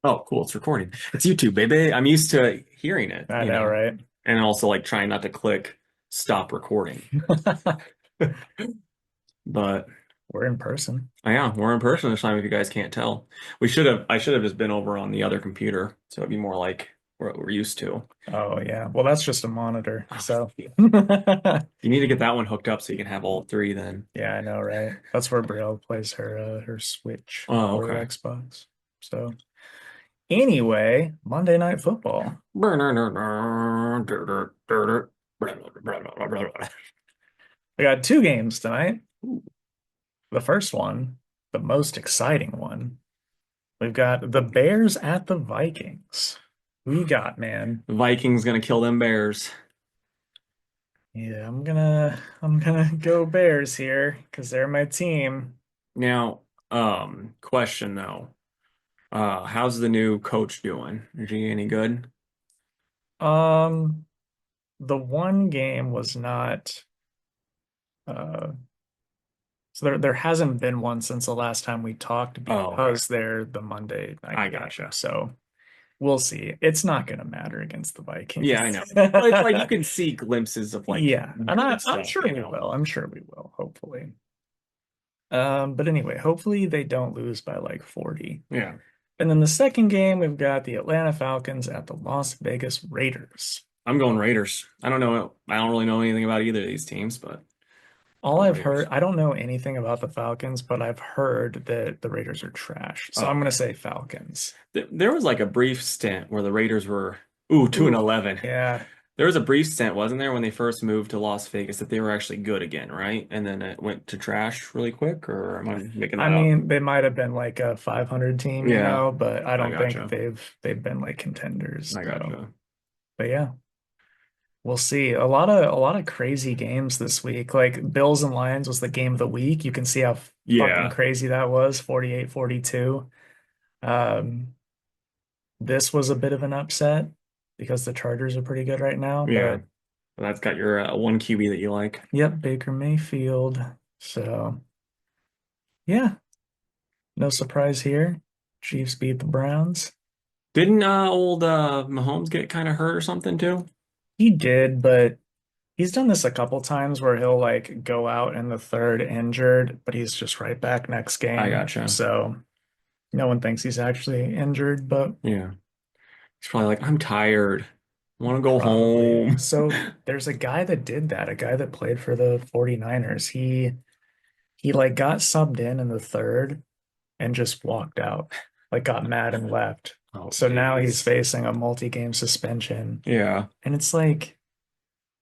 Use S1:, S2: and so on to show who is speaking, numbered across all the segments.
S1: Oh, cool. It's recording. It's YouTube, baby. I'm used to hearing it,
S2: I know, right?
S1: and also like trying not to click stop recording. But
S2: We're in person.
S1: yeah, we're in person this time if you guys can't tell. I should have just been over on the other computer, so it'd be more like what we're used to.
S2: Oh, yeah. Well, that's just a monitor.
S1: Oh,
S2: So,
S1: you
S2: yeah,
S1: need to get that one hooked up so you can have all three then.
S2: I know, right? That's where Brielle plays her Switch
S1: Oh,
S2: or
S1: okay.
S2: Xbox. So, anyway, Monday Night Football. We got two games tonight. The first one, the most exciting one, we've got the Bears at the Vikings. Who you got, man?
S1: Vikings gonna kill them Bears.
S2: Yeah, I'm gonna go Bears here because they're my team.
S1: Now, question though. How's the new coach doing? Is he any good?
S2: Um, the one game was not uh so there hasn't been one since the last time we talked
S1: Oh, okay.
S2: because they're the Monday night
S1: I
S2: game.
S1: gotcha.
S2: So we'll see. It's not gonna matter against the
S1: Yeah,
S2: Vikings.
S1: I know. But it's like you can see glimpses of like
S2: Yeah, and
S1: good
S2: I'm
S1: stuff,
S2: sure we will. I'm sure we will, hopefully. But anyway, hopefully they don't lose by like 40.
S1: Yeah.
S2: And then the second game, we've got the Atlanta Falcons at the Las Vegas Raiders.
S1: I'm going Raiders. I don't know. I don't really know anything about either of these teams, but
S2: All
S1: going
S2: I've heard,
S1: Raiders.
S2: I don't know anything about the Falcons, but I've heard that the Raiders are trash. So
S1: Oh,
S2: I'm going to
S1: okay.
S2: say Falcons.
S1: There was like a brief stint where the Raiders were 2 and
S2: Ooh,
S1: 11.
S2: yeah.
S1: There was a brief stint, wasn't there, when they first moved to Las Vegas that they were actually good again, right? And then it went to trash really quick, or am I making
S2: I
S1: that up?
S2: mean, they might have been like a 500 team,
S1: Yeah,
S2: but I
S1: I
S2: don't think
S1: gotcha.
S2: they've been like contenders.
S1: I
S2: So,
S1: gotcha.
S2: but yeah, we'll see. A lot of crazy games this week. Like Bills and Lions was the game of the week. You can see how fucking
S1: Yeah,
S2: crazy that was, 48-42. Um, this was a bit of an upset because the Chargers are pretty good right now,
S1: yeah.
S2: but
S1: That's got your one QB that you like.
S2: yep, Baker Mayfield. So, yeah, no surprise here. Chiefs beat the Browns.
S1: Didn't old Mahomes get kind of hurt or something too?
S2: He did, but he's done this a couple times where he'll like go out in the third injured, but he's just right back next
S1: I
S2: game.
S1: gotcha.
S2: So no one thinks he's actually injured, but
S1: Yeah. He's probably like, I'm tired. Want to go
S2: probably.
S1: home.
S2: So there's a guy that did that, a guy that played for the 49ers. He like got subbed in the third and just walked out, like got mad and left.
S1: Oh,
S2: So now he's
S1: jeez.
S2: facing a multi-game suspension.
S1: Yeah.
S2: And it's like,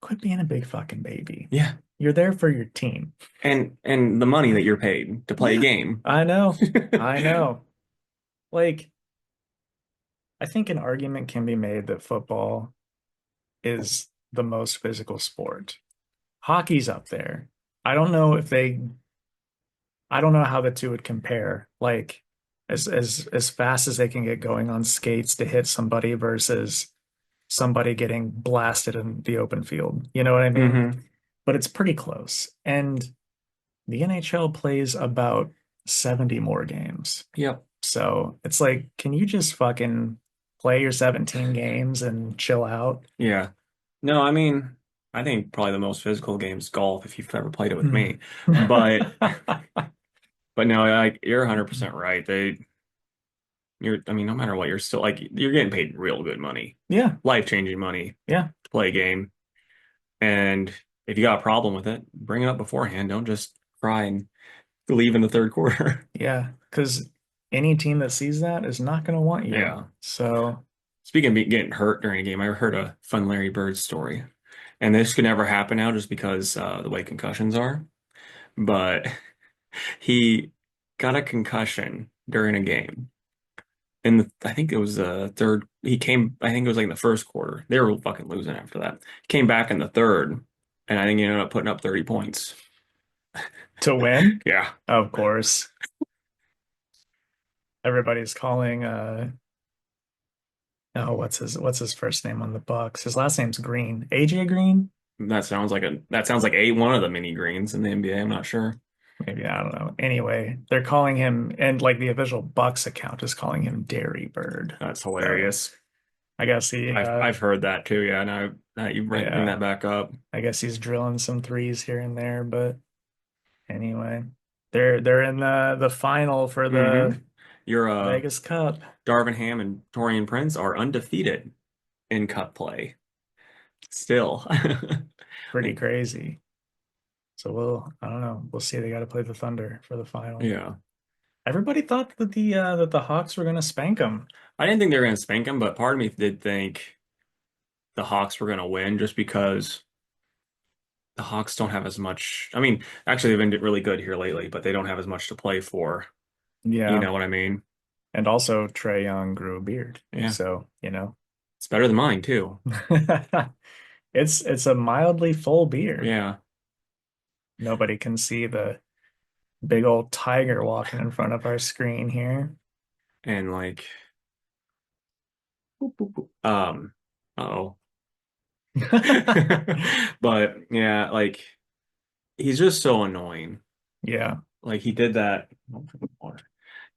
S2: quit being a big fucking baby.
S1: Yeah.
S2: You're there for your team.
S1: And the money that you're paid to play a
S2: Yeah,
S1: game.
S2: I know. I know. Like, I think an argument can be made that football is the most physical sport. Hockey's up there. I don't know if they, I don't know how the two would compare. Like, as fast as they can get going on skates to hit somebody versus somebody getting blasted in the open field. You know what I mean?
S1: Hmm.
S2: But it's pretty close. And the NHL plays about 70 more games.
S1: Yep.
S2: So it's like, can you just fucking play your 17 games and chill out?
S1: Yeah. No, I mean, I think probably the most physical game is golf if you've ever played it with
S2: Hmm.
S1: me. But no, like you're 100% right. I mean, no matter what, you're still like you're getting paid real good money,
S2: Yeah,
S1: life-changing money
S2: yeah,
S1: to play a game. And if you got a problem with it, bring it up beforehand. Don't just cry and leave in the third quarter.
S2: yeah. Because any team that sees that is not going to want you.
S1: Yeah.
S2: So,
S1: Speaking of getting hurt during a game, I heard a fun Larry Bird story. And this could never happen now just because the way concussions are. But he got a concussion during a game. And I think it was the third. I think it was like in the first quarter. They were fucking losing after that. Came back in the third, and I think he ended up putting up 30 points.
S2: to win,
S1: Yeah.
S2: of course, everybody's calling oh, what's his first name on the Bucks? His last name's Green. AJ Green?
S1: That sounds like one of the mini greens in the NBA. I'm not sure.
S2: Maybe I don't know. Anyway, they're calling him, and like the official Bucks account is calling him Dairy Bird.
S1: That's
S2: So
S1: hilarious.
S2: I guess he,
S1: I've heard that too. Yeah, now you bring
S2: yeah,
S1: that back up.
S2: I guess he's drilling some threes here and there. But anyway, they're in the final for
S1: Hmm.
S2: the
S1: Your
S2: Vegas Cup.
S1: Darvin Ham and Torian Prince are undefeated in cup play still.
S2: Pretty
S1: Like,
S2: crazy. So I don't know. We'll see. They got to play the Thunder for the final.
S1: yeah.
S2: Everybody thought that the Hawks were going to spank them.
S1: I didn't think they were going to spank him, but part of me did think the Hawks were going to win just because the Hawks don't have as much. I mean, actually, they've been really good here lately, but they don't have as much to play for. You
S2: Yeah,
S1: know what I mean?
S2: and also Trae Young grew a beard,
S1: Yeah.
S2: so you know.
S1: It's better than mine, too.
S2: It's a mildly full beard.
S1: Yeah.
S2: Nobody can see the big old tiger walking in front of our screen here.
S1: And like, boop, boop, boop. Uh-oh. But yeah, like, he's just so annoying.
S2: Yeah.
S1: Like, he did that.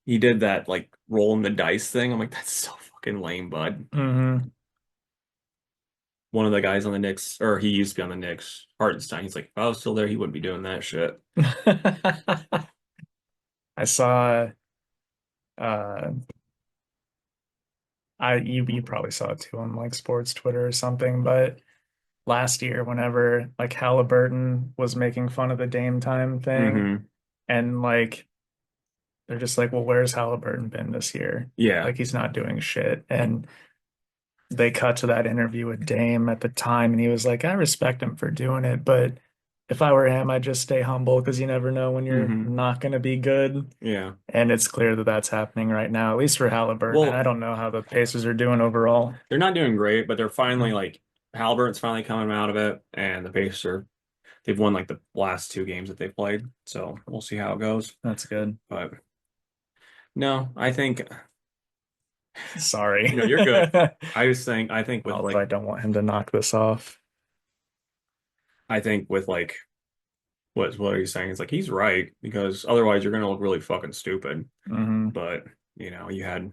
S1: He did that, like, rolling the dice thing. I'm like, that's so fucking lame, bud.
S2: Hmm.
S1: One of the guys on the Knicks, or he used to be on the Knicks, Hartenstein, he's like, if I was still there, he wouldn't be doing that shit.
S2: I saw uh you probably saw it too on like sports Twitter or something, but last year whenever like Halliburton was making fun of the Dame time thing
S1: Hmm.
S2: and like they're just like, well, where's Halliburton been this year?
S1: Yeah.
S2: Like he's not doing shit. And they cut to that interview with Dame at the time, and he was like, I respect him for doing it, but if I were him, I'd just stay humble because you never know when you're
S1: Hmm.
S2: not going to be good.
S1: Yeah.
S2: And it's clear that that's happening right now, at least for Halliburton. And I
S1: Well,
S2: don't know how the Pacers are doing overall.
S1: they're not doing great, but they're finally like Halliburton's finally coming out of it, and the Pacers are they've won like the last two games that they've played. So we'll see how it goes.
S2: That's good.
S1: But no, I think
S2: Sorry.
S1: you're good. I think with
S2: Although I
S1: like
S2: don't want him to knock this off.
S1: I think with like what are you saying? It's like he's right because otherwise you're gonna look really fucking stupid.
S2: Hmm.
S1: But you had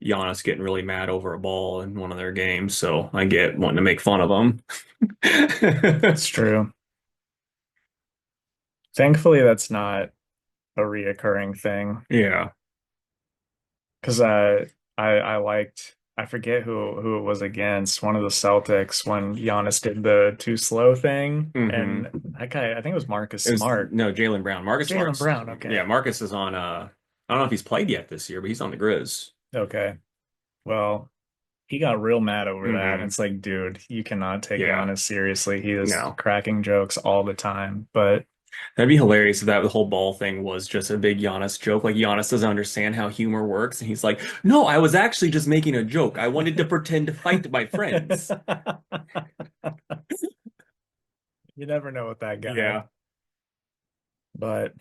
S1: Giannis getting really mad over a ball in one of their games, so I get wanting to make fun of him.
S2: It's true. Thankfully, that's not a reoccurring thing.
S1: Yeah.
S2: Because I liked I forget who it was against one of the Celtics when Giannis did the too slow thing,
S1: Hmm.
S2: and that guy I think it was Marcus
S1: It was
S2: Smart,
S1: no Jalen Brown. Marcus
S2: Jalen
S1: Smart's
S2: Brown.
S1: yeah,
S2: Okay,
S1: Marcus is on I don't know if he's played yet this year, but he's on the Grizz.
S2: okay. Well, he got real mad over that, and
S1: Hmm.
S2: it's like, dude, you cannot take
S1: Yeah.
S2: Giannis seriously. He is
S1: No.
S2: cracking jokes all the time, but
S1: That'd be hilarious if that the whole ball thing was just a big Giannis joke. Like Giannis doesn't understand how humor works, and he's like, "No, I was actually just making a joke. I wanted to pretend to fight my friends."
S2: you never know with that guy.
S1: Yeah.
S2: But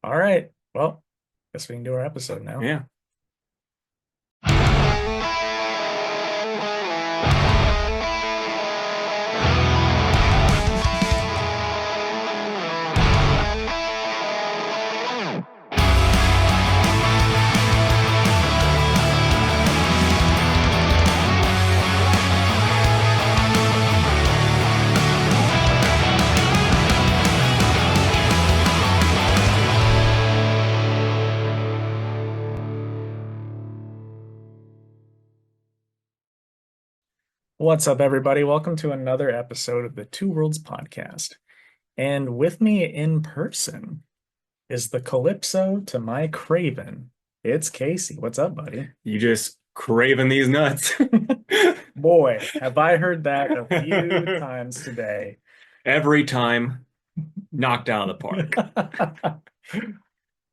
S2: all right, well, guess we can do our episode now.
S1: Yeah.
S2: What's up, everybody? Welcome to another episode of the Two Worlds podcast. And with me in person is the Calypso to my Craven. It's Casey. What's up, buddy?
S1: You just craving these nuts.
S2: Boy, have I heard that a few times today.
S1: Every time knocked out of the park.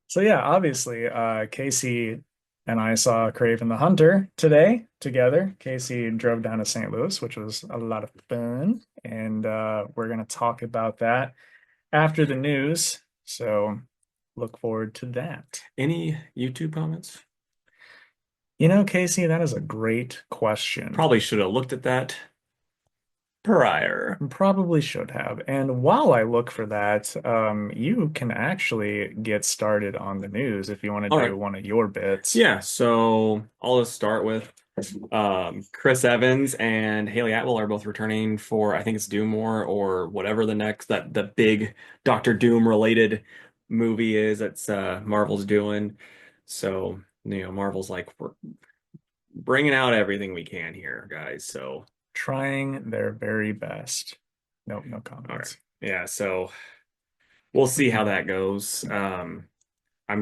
S2: So yeah, obviously, Casey and I saw Craven the Hunter today together. Casey drove down to St. Louis, which was a lot of fun, and we're gonna talk about that after the news. So look forward to that.
S1: Any YouTube comments?
S2: You know, Casey, that is a great question.
S1: Probably should have looked at that. prior.
S2: Probably should have. And while I look for that, you can actually get started on the news if you want to
S1: All
S2: do
S1: right.
S2: one of your bits.
S1: Yeah, so I'll just start with Chris Evans and Haley Atwell are both returning for I think it's Doom or whatever the next that the big Doctor Doom related movie is that's Marvel's doing. So, Marvel's like we're bringing out everything we can here, guys. So,
S2: Trying their very best. Nope, no
S1: all right.
S2: comments.
S1: Yeah, so we'll see how that goes. I'm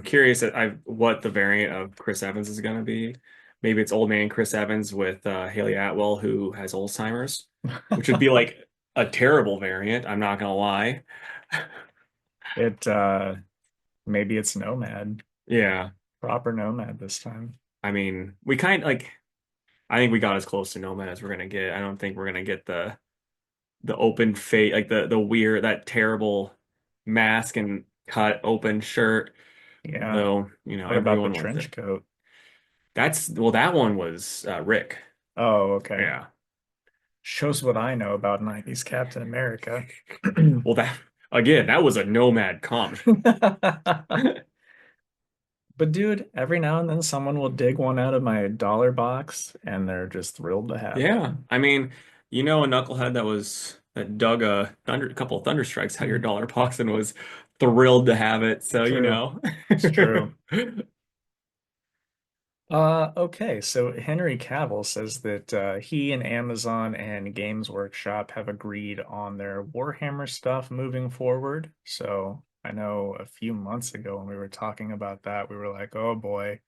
S1: curious what the variant of Chris Evans is going to be. Maybe it's old man Chris Evans with Haley Atwell, who has Alzheimer's, which would be like a terrible variant. I'm not going to lie.
S2: It maybe it's Nomad,
S1: Yeah.
S2: proper Nomad this time.
S1: I mean, we kind like, I think we got as close to Nomad as we're going to get. I don't think we're going to get the open fate, like the weird, that terrible mask and cut open shirt,
S2: Yeah.
S1: though,
S2: What about the
S1: everyone went
S2: trench
S1: there.
S2: coat?
S1: Well, that one was Rick.
S2: Oh, okay.
S1: Yeah.
S2: Shows what I know about 90s Captain America.
S1: Well, that was a nomad comic.
S2: But dude, every now and then someone will dig one out of my dollar box and they're just thrilled to have it.
S1: Yeah, I mean, a knucklehead that dug a couple of thunderstrikes out of your
S2: Mm,
S1: dollar box and was thrilled to have it. So,
S2: true. It's true. Okay, so Henry Cavill says that he and Amazon and Games Workshop have agreed on their Warhammer stuff moving forward. So I know a few months ago when we were talking about that, we were like, oh boy,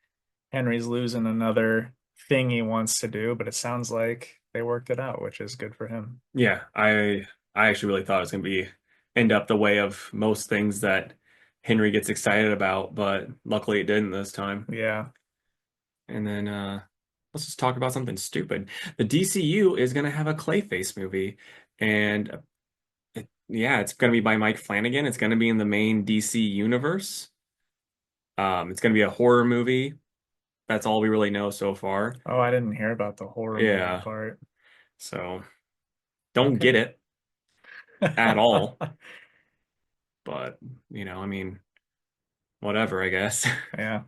S2: Henry's losing another thing he wants to do, but it sounds like they worked it out, which is good for him.
S1: Yeah, I actually really thought it was gonna be end up the way of most things that Henry gets excited about, but luckily it didn't this time.
S2: Yeah.
S1: And then let's just talk about something stupid. The DCU is gonna have a Clayface movie, and yeah, it's gonna be by Mike Flanagan. It's gonna be in the main DC universe. It's gonna be a horror movie. That's all we really know so far.
S2: Oh, I didn't hear about the horror movie
S1: Yeah,
S2: part.
S1: so don't
S2: Okay.
S1: get it at all. But I mean, whatever, I guess.
S2: Yeah.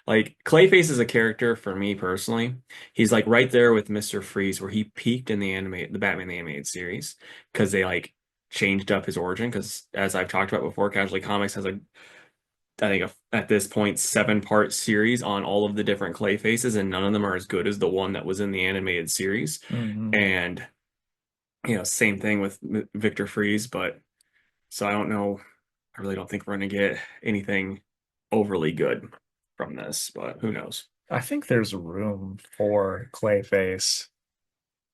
S1: Like Clayface is a character for me personally. He's like right there with Mr. Freeze, where he peaked in the Batman the animated series, because they like changed up his origin. Because as I've talked about before, Casualty Comics has I think at this point 7-part series on all of the different Clayfaces, and none of them are as good as the one that was in the animated series.
S2: Hmm.
S1: And same thing with Victor Freeze, but so I don't know. I really don't think we're going to get anything overly good from this, but who knows?
S2: I think there's room for Clayface,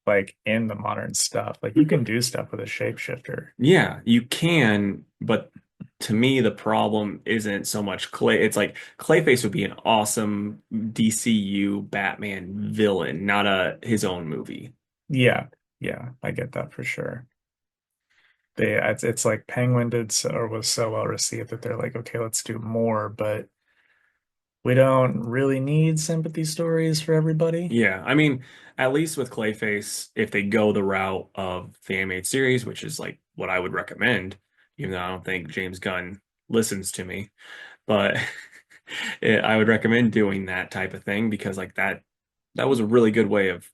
S2: like in the modern stuff. Like you can do stuff with a shapeshifter.
S1: Yeah, you can, but to me, the problem isn't so much Clay. It's like Clayface would be an awesome DCU Batman villain, not his own movie.
S2: Yeah. Yeah, I get that for sure. It's like Penguin did so, or was so well received that they're like, okay, let's do more, but we don't really need sympathy stories for everybody.
S1: Yeah, I mean, at least with Clayface, if they go the route of the animated series, which is like what I would recommend, even though I don't think James Gunn listens to me, but I would recommend doing that type of thing because like that was a really good way of,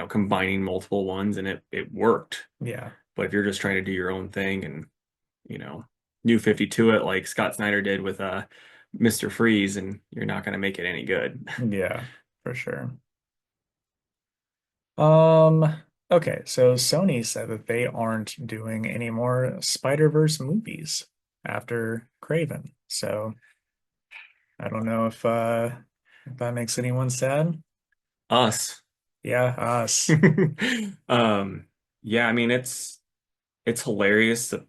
S1: combining multiple ones and it worked.
S2: Yeah.
S1: But if you're just trying to do your own thing and, you know, New 52 it like Scott Snyder did with Mr. Freeze, and you're not going to make it any good.
S2: Yeah, for sure. Um, okay, so Sony said that they aren't doing any more Spider-Verse movies after Craven. So I don't know if that makes anyone sad.
S1: Us.
S2: Yeah, us.
S1: um yeah, I mean it's hilarious that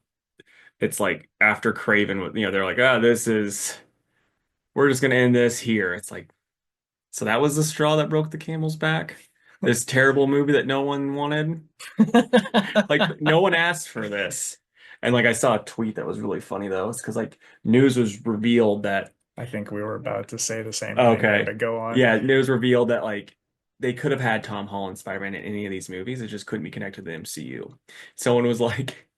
S1: it's like after Craven, they're like, we're just gonna end this here. It's like, so that was the straw that broke the camel's back. This terrible movie that no one wanted. Like no one asked for this. And like I saw a tweet that was really funny though. It's because like news was revealed that
S2: I think we were about to say the same thing there,
S1: okay.
S2: but go on.
S1: Yeah, news revealed that like they could have had Tom Holland Spider-Man in any of these movies. It just couldn't be connected to the MCU. Someone was like,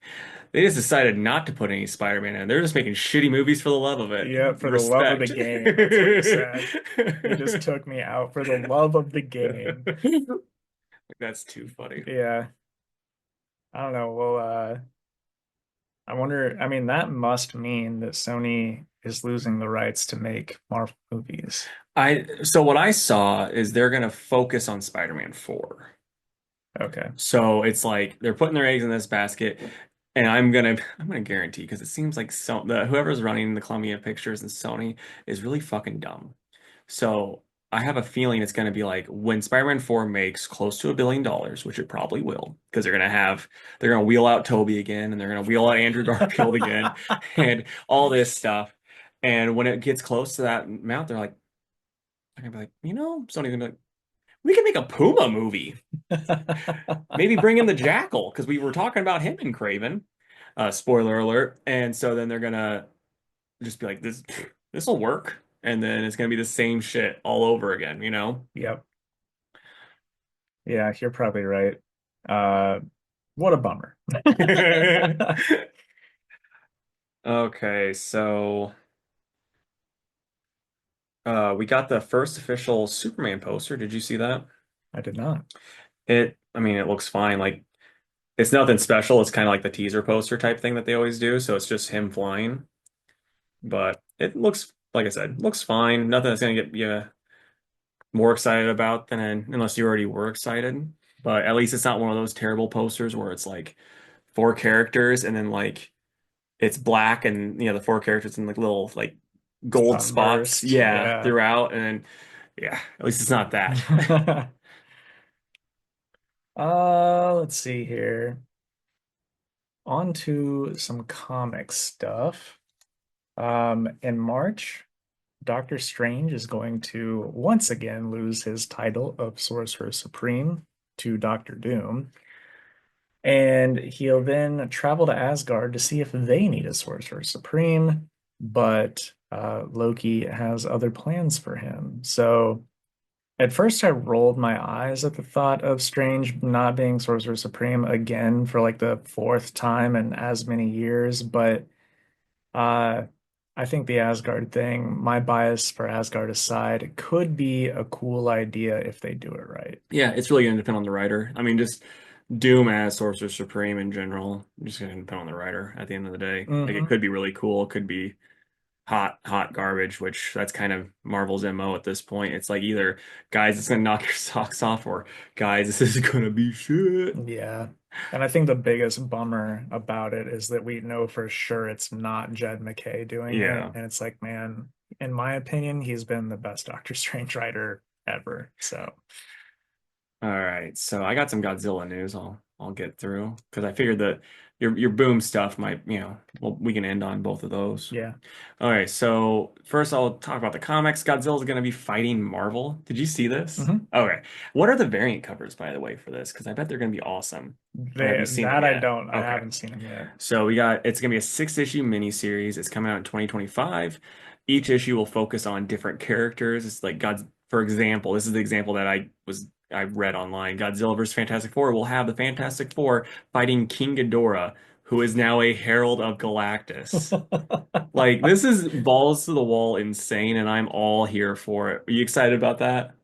S1: they just decided not to put any Spider-Man in. They're just making shitty movies for the love of it.
S2: Yeah, for the love of the
S1: Respect.
S2: game. That's what he said. You just took me out for the love of the game.
S1: That's too funny.
S2: Yeah. I don't know. Well, I wonder, I mean, that must mean that Sony is losing the rights to make Marvel movies.
S1: So what I saw is they're gonna focus on Spider-Man 4.
S2: Okay.
S1: So it's like they're putting their eggs in this basket, and I'm gonna guarantee because it seems like whoever's running the Columbia Pictures and Sony is really fucking dumb. So I have a feeling it's gonna be like when Spider-Man 4 makes close to $1 billion, which it probably will, because they're gonna wheel out Toby again, and they're gonna wheel out Andrew Garfield again, and all this stuff. And when it gets close to that amount, they're gonna be like, Sony's gonna be like, we can make a Puma movie. Maybe bring in the Jackal because we were talking about him in Craven. Spoiler alert. And so then they're gonna just be like, this will work, and then it's gonna be the same shit all over again, you know?
S2: Yep. Yeah, you're probably right. Uh, what a bummer.
S1: Okay, so we got the first official Superman poster. Did you see that?
S2: I did not.
S1: I mean, it looks fine. Like it's nothing special. It's kind of like the teaser poster type thing that they always do. So it's just him flying, but it looks, like I said, looks fine. Nothing that's gonna get you more excited about than unless you already were excited. But at least it's not one of those terrible posters where it's like four characters and then like it's black and the four characters in like little like gold spots,
S2: Sunburst.
S1: yeah,
S2: Yeah.
S1: throughout. And then yeah, at least it's not that.
S2: Let's see here. On to some comic stuff. In March, Doctor Strange is going to once again lose his title of Sorcerer Supreme to Doctor Doom. And he'll then travel to Asgard to see if they need a Sorcerer Supreme, but Loki has other plans for him. So at first, I rolled my eyes at the thought of Strange not being Sorcerer Supreme again for like the fourth time in as many years, but uh, I think the Asgard thing, my bias for Asgard aside, could be a cool idea if they do it right.
S1: Yeah, it's really gonna depend on the writer. I mean, just Doom as Sorcerer Supreme in general, just gonna depend on the writer at the end of the day. Like it
S2: Hmm.
S1: could be really cool, it could be hot garbage, which that's kind of Marvel's MO at this point. It's like either guys, it's gonna knock your socks off, or guys, this is gonna be shit.
S2: Yeah. And I think the biggest bummer about it is that we know for sure it's not Jed McKay doing it.
S1: Yeah.
S2: And it's like, man, in my opinion, he's been the best Doctor Strange writer ever. So,
S1: All right. So I got some Godzilla news. I'll get through because I figured that your boom stuff might, well, we can end on both of those.
S2: yeah.
S1: All right, so first I'll talk about the comics. Godzilla's going to be fighting Marvel. Did you see this?
S2: Hmm.
S1: Okay. What are the variant covers, by the way, for this? Because I bet they're going to be awesome. Or have you seen them
S2: That I
S1: yet?
S2: don't, I
S1: Okay.
S2: haven't seen him yet.
S1: So it's going to be a 6-issue miniseries. It's coming out in 2025. Each issue will focus on different characters. It's like for example, this is the example that I read online. Godzilla versus Fantastic Four will have the Fantastic Four fighting King Ghidorah, who is now a Herald of Galactus. Like this is balls to the wall insane, and I'm all here for it. Are you excited about that?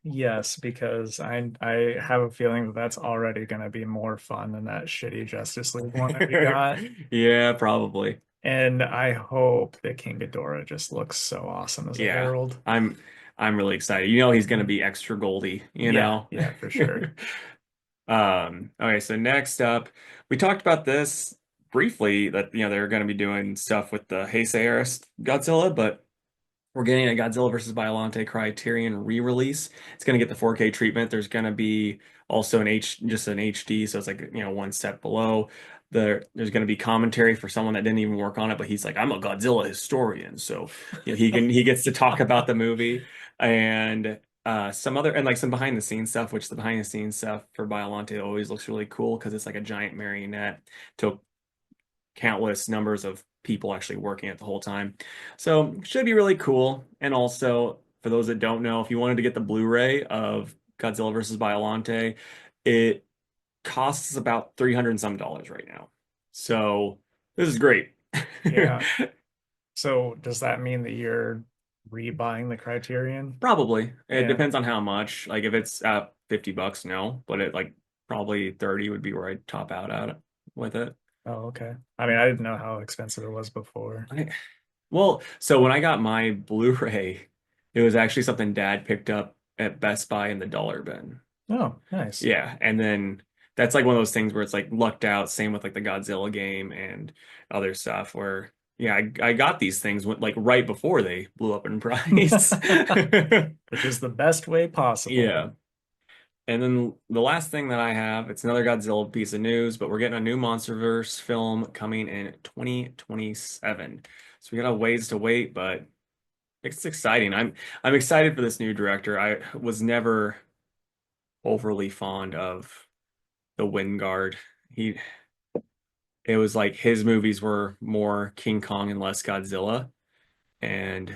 S2: Yes, because I have a feeling that that's already going to be more fun than that shitty Justice League one that we got.
S1: Yeah, probably.
S2: And I hope that King Ghidorah just looks so awesome as a
S1: Yeah.
S2: herald.
S1: I'm I'm really excited. You know he's gonna
S2: Mhm.
S1: be extra goldy, you
S2: Yeah,
S1: know?
S2: yeah, for sure.
S1: Okay, so next up, we talked about this briefly that they're gonna be doing stuff with the Heisei era Godzilla, but we're getting a Godzilla versus Biollante Criterion re-release. It's going to get the 4K treatment. There's going to be also just an HD, so it's like, one step below. There's going to be commentary for someone that didn't even work on it, but he's like, I'm a Godzilla historian, so he gets to talk about the movie and some other and like some behind the scenes stuff, which the behind the scenes stuff for Biollante always looks really cool because it's like a giant marionette to countless numbers of people actually working it the whole time. So should be really cool. And also, for those that don't know, if you wanted to get the Blu-ray of Godzilla versus Biollante, it costs about 300 and some dollars right now. So this is great.
S2: Yeah. So does that mean that you're rebuying the Criterion?
S1: Probably. It
S2: Yeah.
S1: depends on how much. Like if it's at $50, no, but it like probably 30 would be where I'd top out at with it.
S2: Oh, okay. I mean, I didn't know how expensive it was before.
S1: I, well, so when I got my Blu-ray, it was actually something Dad picked up at Best Buy in the dollar bin.
S2: Oh, nice.
S1: Yeah, and then that's like one of those things where it's like lucked out. Same with like the Godzilla game and other stuff. Where yeah, I got these things like right before they blew up in price.
S2: Which is the best way possible.
S1: Yeah, and then the last thing that I have, it's another Godzilla piece of news, but we're getting a new MonsterVerse film coming in 2027. So we got a ways to wait, but it's exciting. I'm excited for this new director. I was never overly fond of the Wingard. He it was like his movies were more King Kong and less Godzilla. And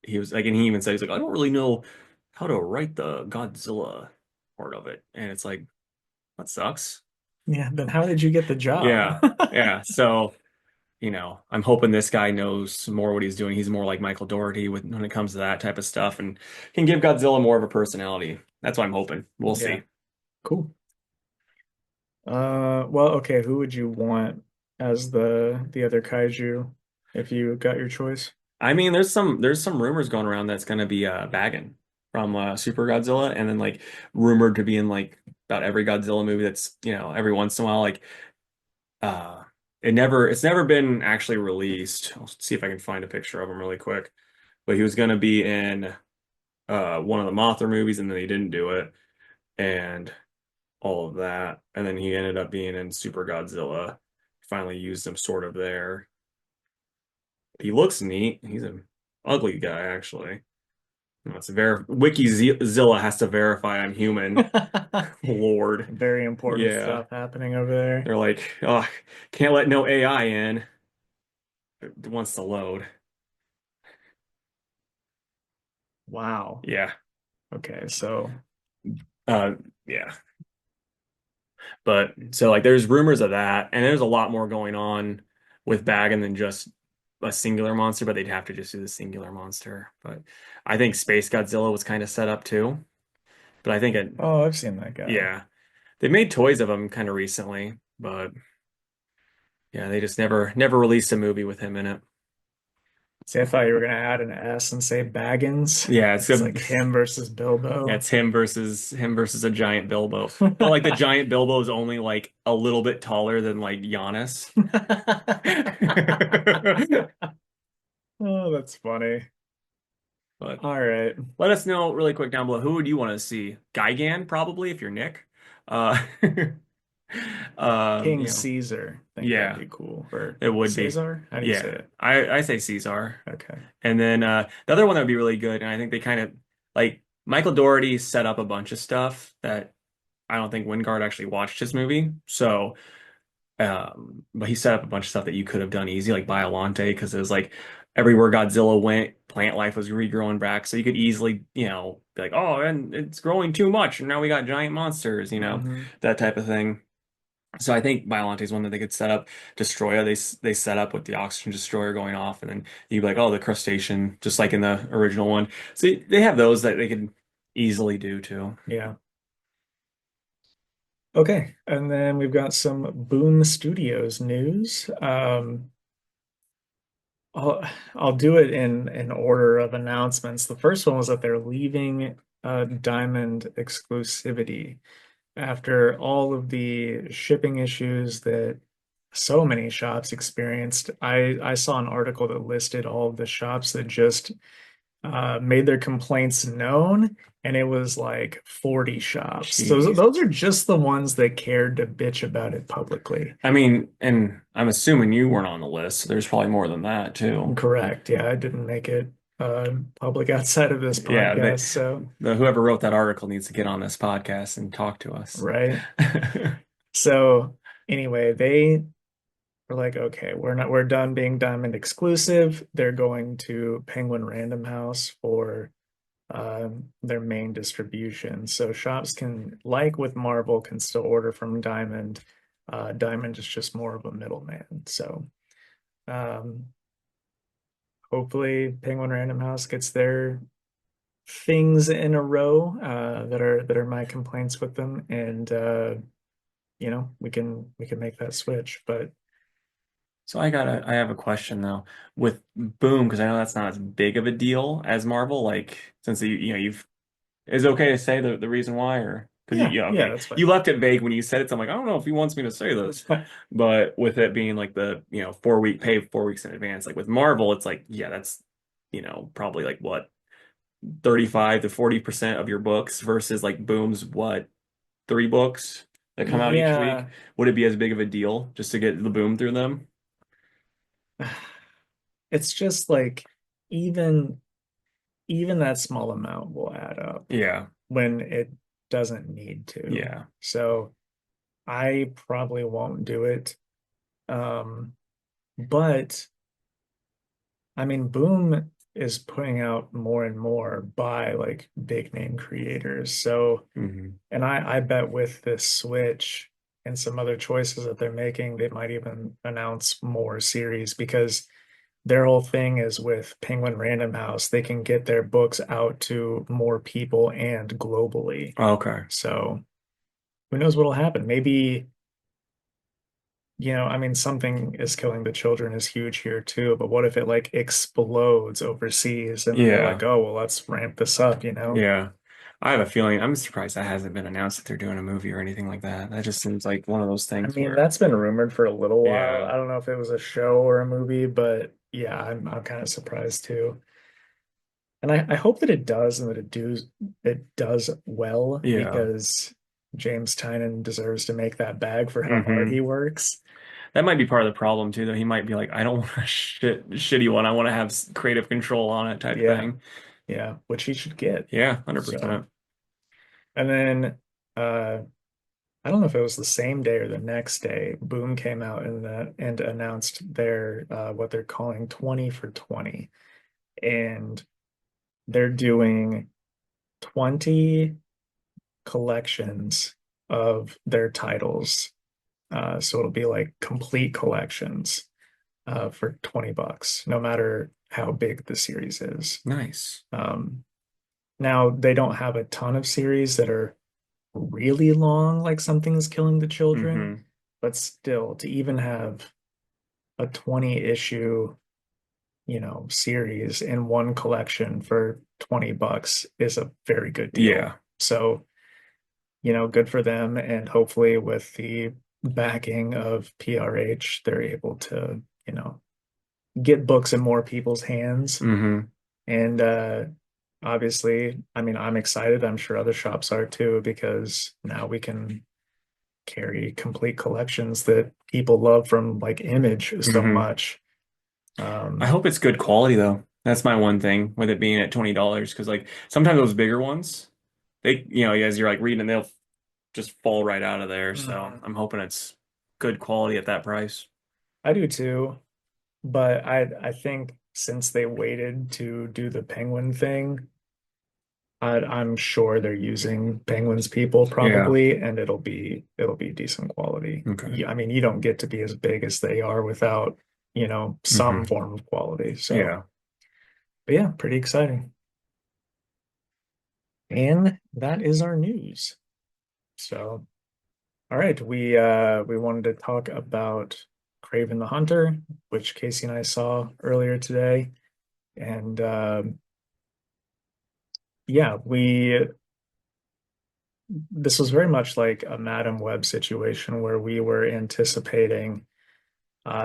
S1: he was like, and he even said he's like, I don't really know how to write the Godzilla part of it. And it's like, that sucks.
S2: Yeah, then how did you get the job?
S1: Yeah. Yeah. So, I'm hoping this guy knows more what he's doing. He's more like Michael Dougherty when it comes to that type of stuff and can give Godzilla more of a personality. That's what I'm hoping. We'll
S2: Yeah,
S1: see.
S2: cool. Well, okay, who would you want as the other kaiju if you got your choice?
S1: I mean, there's some rumors going around that's gonna be Baggin from Super Godzilla, and then like rumored to be in like about every Godzilla movie that's every once in a while. Like uh, it's never been actually released. I'll see if I can find a picture of him really quick. But he was gonna be in one of the Mothra movies, and then he didn't do it, and all of that, and then he ended up being in Super Godzilla. Finally used him sort of there. He looks neat. He's an ugly guy actually. That's Wikizilla has to verify I'm human. Lord.
S2: Very important
S1: Yeah.
S2: stuff happening over there.
S1: They're like, oh, can't let no AI in. It wants to load.
S2: Wow.
S1: Yeah.
S2: Okay, so
S1: Uh, yeah. But so like there's rumors of that, and there's a lot more going on with Baggin than just a singular monster, but they'd have to just do the singular monster. But I think Space Godzilla was kind of set up too. But I think
S2: oh, I've seen that guy.
S1: yeah. They made toys of him kind of recently, but yeah, they just never released a movie with him in it.
S2: See, I thought you were gonna add an S and say Baggins.
S1: Yeah,
S2: It's like him versus
S1: yeah,
S2: Bilbo.
S1: it's him versus a giant Bilbo. But like the giant Bilbo is only like a little bit taller than like Giannis.
S2: Oh, that's funny.
S1: But
S2: All right.
S1: let us know really quick down below, who would you want to see? Gigan, probably, if you're Nick. Uh
S2: King
S1: you know,
S2: Caesar. I think that'd
S1: yeah,
S2: be cool. Or
S1: it would be.
S2: Caesar? How do you say
S1: Yeah.
S2: it?
S1: I say Caesar.
S2: Okay.
S1: And then the other one that would be really good, and I think they kind of like Michael Dougherty set up a bunch of stuff that I don't think Wingard actually watched his movie. So, but he set up a bunch of stuff that you could have done easy, like Biolante, because it was like everywhere Godzilla went, plant life was regrowing back. So you could easily, be like, oh, and it's growing too much, and now we got giant monsters,
S2: Hmm.
S1: that type of thing. So I think Biolante is one that they could set up. Destroyer, they set up with the oxygen destroyer going off, and then you'd be like, oh, the crustacean, just like in the original one. So they have those that they could easily do too.
S2: Yeah. Okay. And then we've got some Boom Studios news. I'll I'll do it in order of announcements. The first one was that they're leaving Diamond exclusivity after all of the shipping issues that so many shops experienced. I saw an article that listed all of the shops that just made their complaints known, and it was like 40 shops. So
S1: Jeez.
S2: those are just the ones that cared to bitch about it publicly.
S1: I mean, and I'm assuming you weren't on the list. So there's probably more than that too.
S2: Correct. Yeah, I didn't make it public outside of this
S1: Yeah,
S2: podcast. So,
S1: whoever wrote that article needs to get on this podcast and talk to us.
S2: right. So, anyway, they were like, okay, we're done being Diamond exclusive. They're going to Penguin Random House for their main distribution. So shops can, like with Marvel, can still order from Diamond. Diamond is just more of a middleman. So um, hopefully Penguin Random House gets their things in a row that are my complaints with them, and we can make that switch. But
S1: So I have a question though with Boom because I know that's not as big of a deal as Marvel. Like since you've is it okay to say the reason why or because
S2: yeah, yeah,
S1: okay
S2: that's
S1: you
S2: fine.
S1: left it vague when you said it. So I'm like I don't know if he wants me to say this, but with it being like the 4 week pay 4 weeks in advance, like with Marvel, it's like yeah that's probably like what 35 to 40% of your books versus like Boom's what 3 books that come out each week.
S2: Yeah.
S1: Would it be as big of a deal just to get the Boom through them?
S2: It's just like even even that small amount will add up
S1: Yeah,
S2: when it doesn't need to.
S1: yeah.
S2: So I probably won't do it. Um, but I mean, Boom is putting out more and more by like big name creators. So,
S1: Hmm.
S2: and I bet with this Switch and some other choices that they're making, they might even announce more series because their whole thing is with Penguin Random House, they can get their books out to more people and globally.
S1: Okay.
S2: So who knows what'll happen? Maybe, I mean, something is killing the children is huge here too, but what if it like explodes overseas and then they're like,
S1: Yeah,
S2: oh, well, let's ramp this up?
S1: yeah. I have a feeling I'm surprised that hasn't been announced that they're doing a movie or anything like that. That just seems like one of those
S2: I
S1: things
S2: mean,
S1: where,
S2: that's been rumored for a little while.
S1: yeah,
S2: I don't know if it was a show or a movie, but yeah, I'm kind of surprised too. And I hope that it does and that it does well
S1: yeah.
S2: because James Tynion deserves to make that bag for how hard
S1: Hmm.
S2: he works.
S1: That might be part of the problem too, though. He might be like, I don't want a shitty one. I want to have creative control on it type
S2: Yeah,
S1: thing.
S2: yeah, which he should get.
S1: Yeah,
S2: So,
S1: 100%.
S2: and then I don't know if it was the same day or the next day, Boom came out and announced their what they're calling 20 for 20. And they're doing 20 collections of their titles. So it'll be like complete collections for $20, no matter how big the series is.
S1: Nice.
S2: Um, Now they don't have a ton of series that are really long, like Something's Killing the Children,
S1: Hmm.
S2: but still to even have a 20 issue, series in one collection for $20 is a very good deal.
S1: Yeah.
S2: So, good for them. And hopefully with the backing of PRH, they're able to, get books in more people's hands.
S1: Hmm.
S2: And obviously, I mean, I'm excited. I'm sure other shops are too, because now we can carry complete collections that people love from like Image so
S1: Hmm.
S2: much.
S1: I
S2: Um,
S1: hope it's good quality though. That's my one thing with it being at $20 because like sometimes those bigger ones, they as you're like reading, they'll just fall right out of there. So
S2: mhm.
S1: I'm hoping it's good quality at that price.
S2: I do too, but I think since they waited to do the Penguin thing, I'm sure they're using Penguin's people
S1: Yeah.
S2: probably, and it'll be decent quality.
S1: Okay.
S2: I mean, you don't get to be as big as they are without, some
S1: Hmm.
S2: form of quality. So,
S1: Yeah.
S2: but yeah, pretty exciting. And that is our news. So, all right, we wanted to talk about Kraven the Hunter, which Casey and I saw earlier today, and yeah, we this was very much like a Madam Web situation where we were anticipating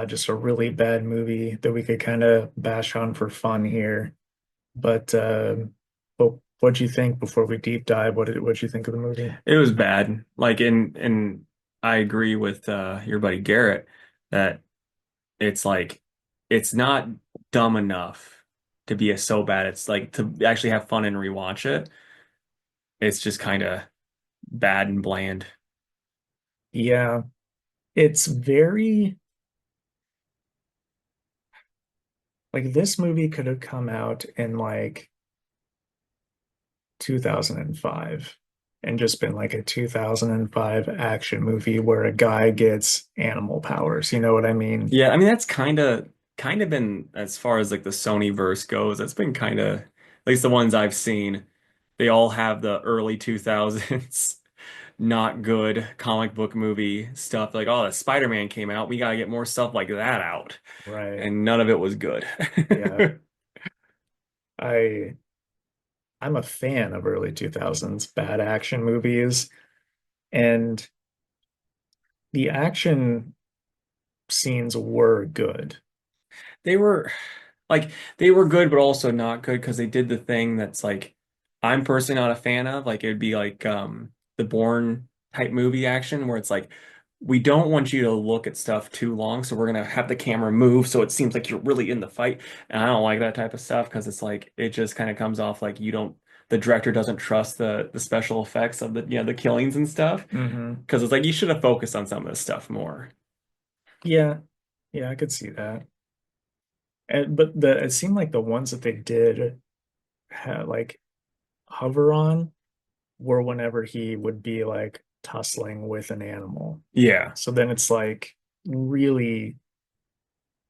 S2: just a really bad movie that we could kind of bash on for fun here. But what'd you think before we deep dive? What'd you think of the movie?
S1: It was bad. Like and I agree with your buddy Garrett that it's like it's not dumb enough to be so bad. It's like to actually have fun and rewatch it. It's just kind of bad and bland.
S2: Yeah, it's very like this movie could have come out in like 2005 and just been like a 2005 action movie where a guy gets animal powers. You know what I mean?
S1: Yeah, I mean that's kind of been as far as like the Sony verse goes, that's been kind of at least the ones I've seen, they all have the early 2000s not good comic book movie stuff. Like, oh, the Spider-Man came out, we gotta get more stuff like that out.
S2: Right.
S1: And none of it was good.
S2: Yeah. I I'm a fan of early 2000s bad action movies, and the action scenes were good.
S1: They were like they were good, but also not good because they did the thing that's like I'm personally not a fan of. Like it would be like the Bourne type movie action where it's like we don't want you to look at stuff too long, so we're gonna have the camera move so it seems like you're really in the fight. And I don't like that type of stuff because it's like it just kind of comes off like you don't the director doesn't trust the special effects of the the killings and stuff
S2: Hmm.
S1: because it's like you should have focused on some of this stuff more.
S2: Yeah. Yeah, I could see that. And but the it seemed like the ones that they did had like hover on were whenever he would be like tussling with an animal.
S1: Yeah.
S2: So then it's like really,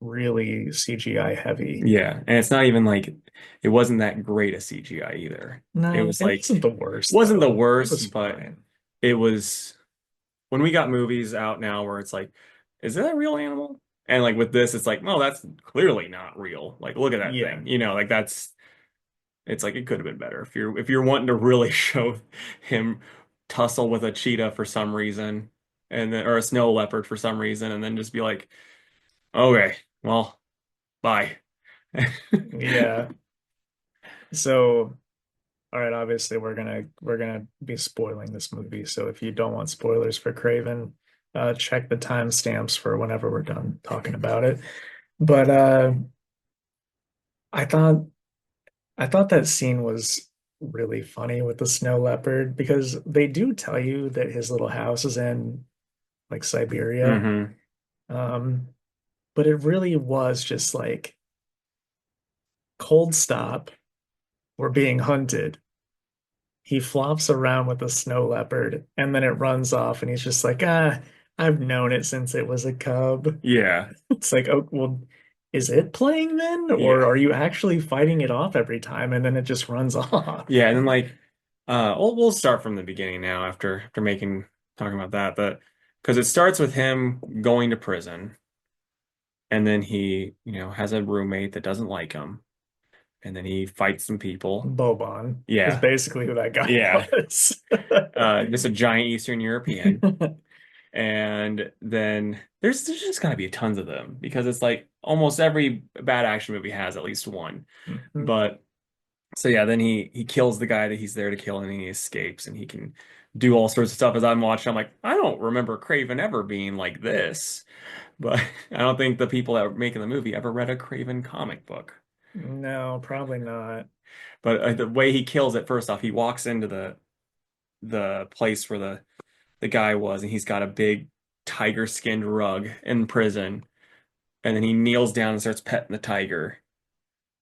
S2: really CGI heavy.
S1: Yeah, and it's not even like it wasn't that great a CGI either. It
S2: No,
S1: was
S2: it
S1: like
S2: wasn't the worst
S1: wasn't the
S2: though. It was
S1: worst, but
S2: fine.
S1: it was when we got movies out now where it's like, is that a real animal? And like with this, it's like, no, that's clearly not real. Like, look at that
S2: Yeah.
S1: thing. Like that's it's like it could have been better if you're wanting to really show him tussle with a cheetah for some reason, and then or a snow leopard for some reason, and then just be like, okay, well, bye.
S2: Yeah. So, all right, obviously we're gonna be spoiling this movie. So if you don't want spoilers for Craven, check the timestamps for whenever we're done talking about it. But I thought I thought that scene was really funny with the snow leopard because they do tell you that his little house is in like Siberia.
S1: hmm
S2: Um, but it really was just like cold stop, we're being hunted. He flops around with a snow leopard and then it runs off and he's just like, I've known it since it was a cub.
S1: Yeah,
S2: It's like, oh, well, is it playing then? Or
S1: yeah,
S2: are you actually fighting it off every time and then it just runs off?
S1: yeah. And then like, we'll start from the beginning now after making talking about that, but because it starts with him going to prison, and then he has a roommate that doesn't like him, and then he fights some people.
S2: Boban is
S1: Yeah,
S2: basically who that guy
S1: yeah.
S2: was.
S1: Just a giant Eastern European, and then there's just gotta be tons of them because it's like almost every bad action movie has at least one,
S2: Mhm.
S1: but. So yeah, then he kills the guy that he's there to kill, and he escapes, and he can do all sorts of stuff. As I'm watching, I'm like, I don't remember Craven ever being like this, but I don't think the people that were making the movie ever read a Craven comic book.
S2: No, probably not.
S1: But the way he kills it, first off, he walks into the place where the guy was, and he's got a big tiger skinned rug in prison, and then he kneels down and starts petting the tiger,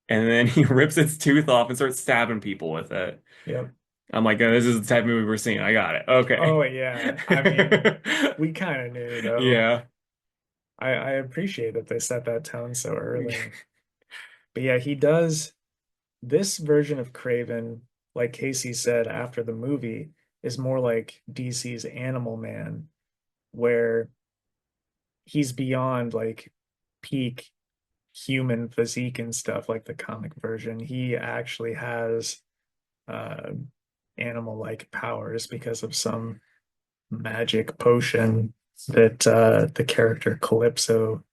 S1: and then he rips its tooth off and starts stabbing people with it.
S2: Yep.
S1: I'm like, oh, this is the type of movie we're seeing. I got it. Okay.
S2: Oh yeah. I mean, we kind of knew though.
S1: Yeah.
S2: I appreciate that they set that tone so early. But yeah, he does this version of Craven, like Casey said after the movie, is more like DC's Animal Man, where he's beyond like peak human physique and stuff like the comic version. He actually has uh animal-like powers because of some magic potion that the character Calypso,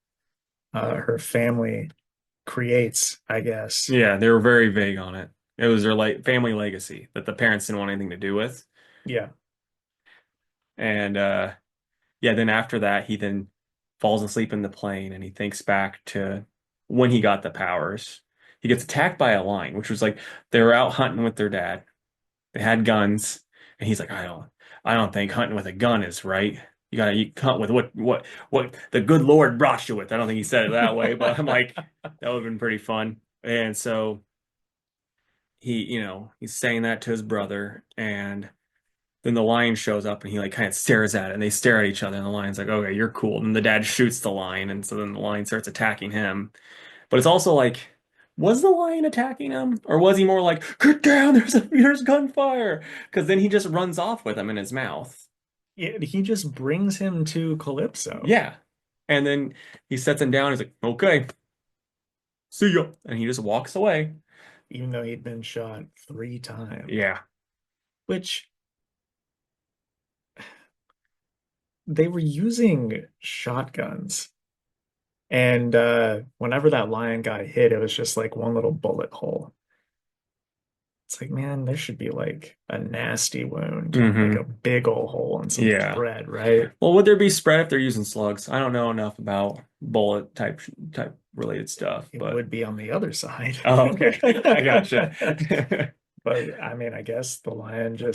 S2: her family creates, I guess.
S1: Yeah, they were very vague on it. It was their like family legacy that the parents didn't want anything to do with.
S2: Yeah.
S1: And yeah, then after that he then falls asleep in the plane and he thinks back to when he got the powers. He gets attacked by a lion, which was like they were out hunting with their dad. They had guns, and he's like, I don't think hunting with a gun is right. You hunt with what the good Lord brought you with. I don't think he said it that way, but I'm like, that would have been pretty fun. And so he's saying that to his brother, and then the lion shows up and he like kind of stares at it, and they stare at each other, and the lion's like, okay, you're cool. And the dad shoots the lion, and so then the lion starts attacking him. But it's also like, was the lion attacking him? Or was he more like, get down, there's gunfire? Because then he just runs off with him in his mouth.
S2: He just brings him to Calypso,
S1: Yeah. And then he sets him down, he's like, okay, see ya. And he just walks away.
S2: even though he'd been shot 3 times,
S1: Yeah.
S2: which they were using shotguns. And whenever that lion got hit, it was just like one little bullet hole. It's like, man, there should be like a nasty wound, like a
S1: Hmm.
S2: big old hole and some
S1: Yeah.
S2: spread, right?
S1: Well, would there be spread if they're using slugs? I don't know enough about bullet type related stuff,
S2: It
S1: but
S2: would be on the other side.
S1: oh, okay. I gotcha.
S2: But I mean, I guess the lion's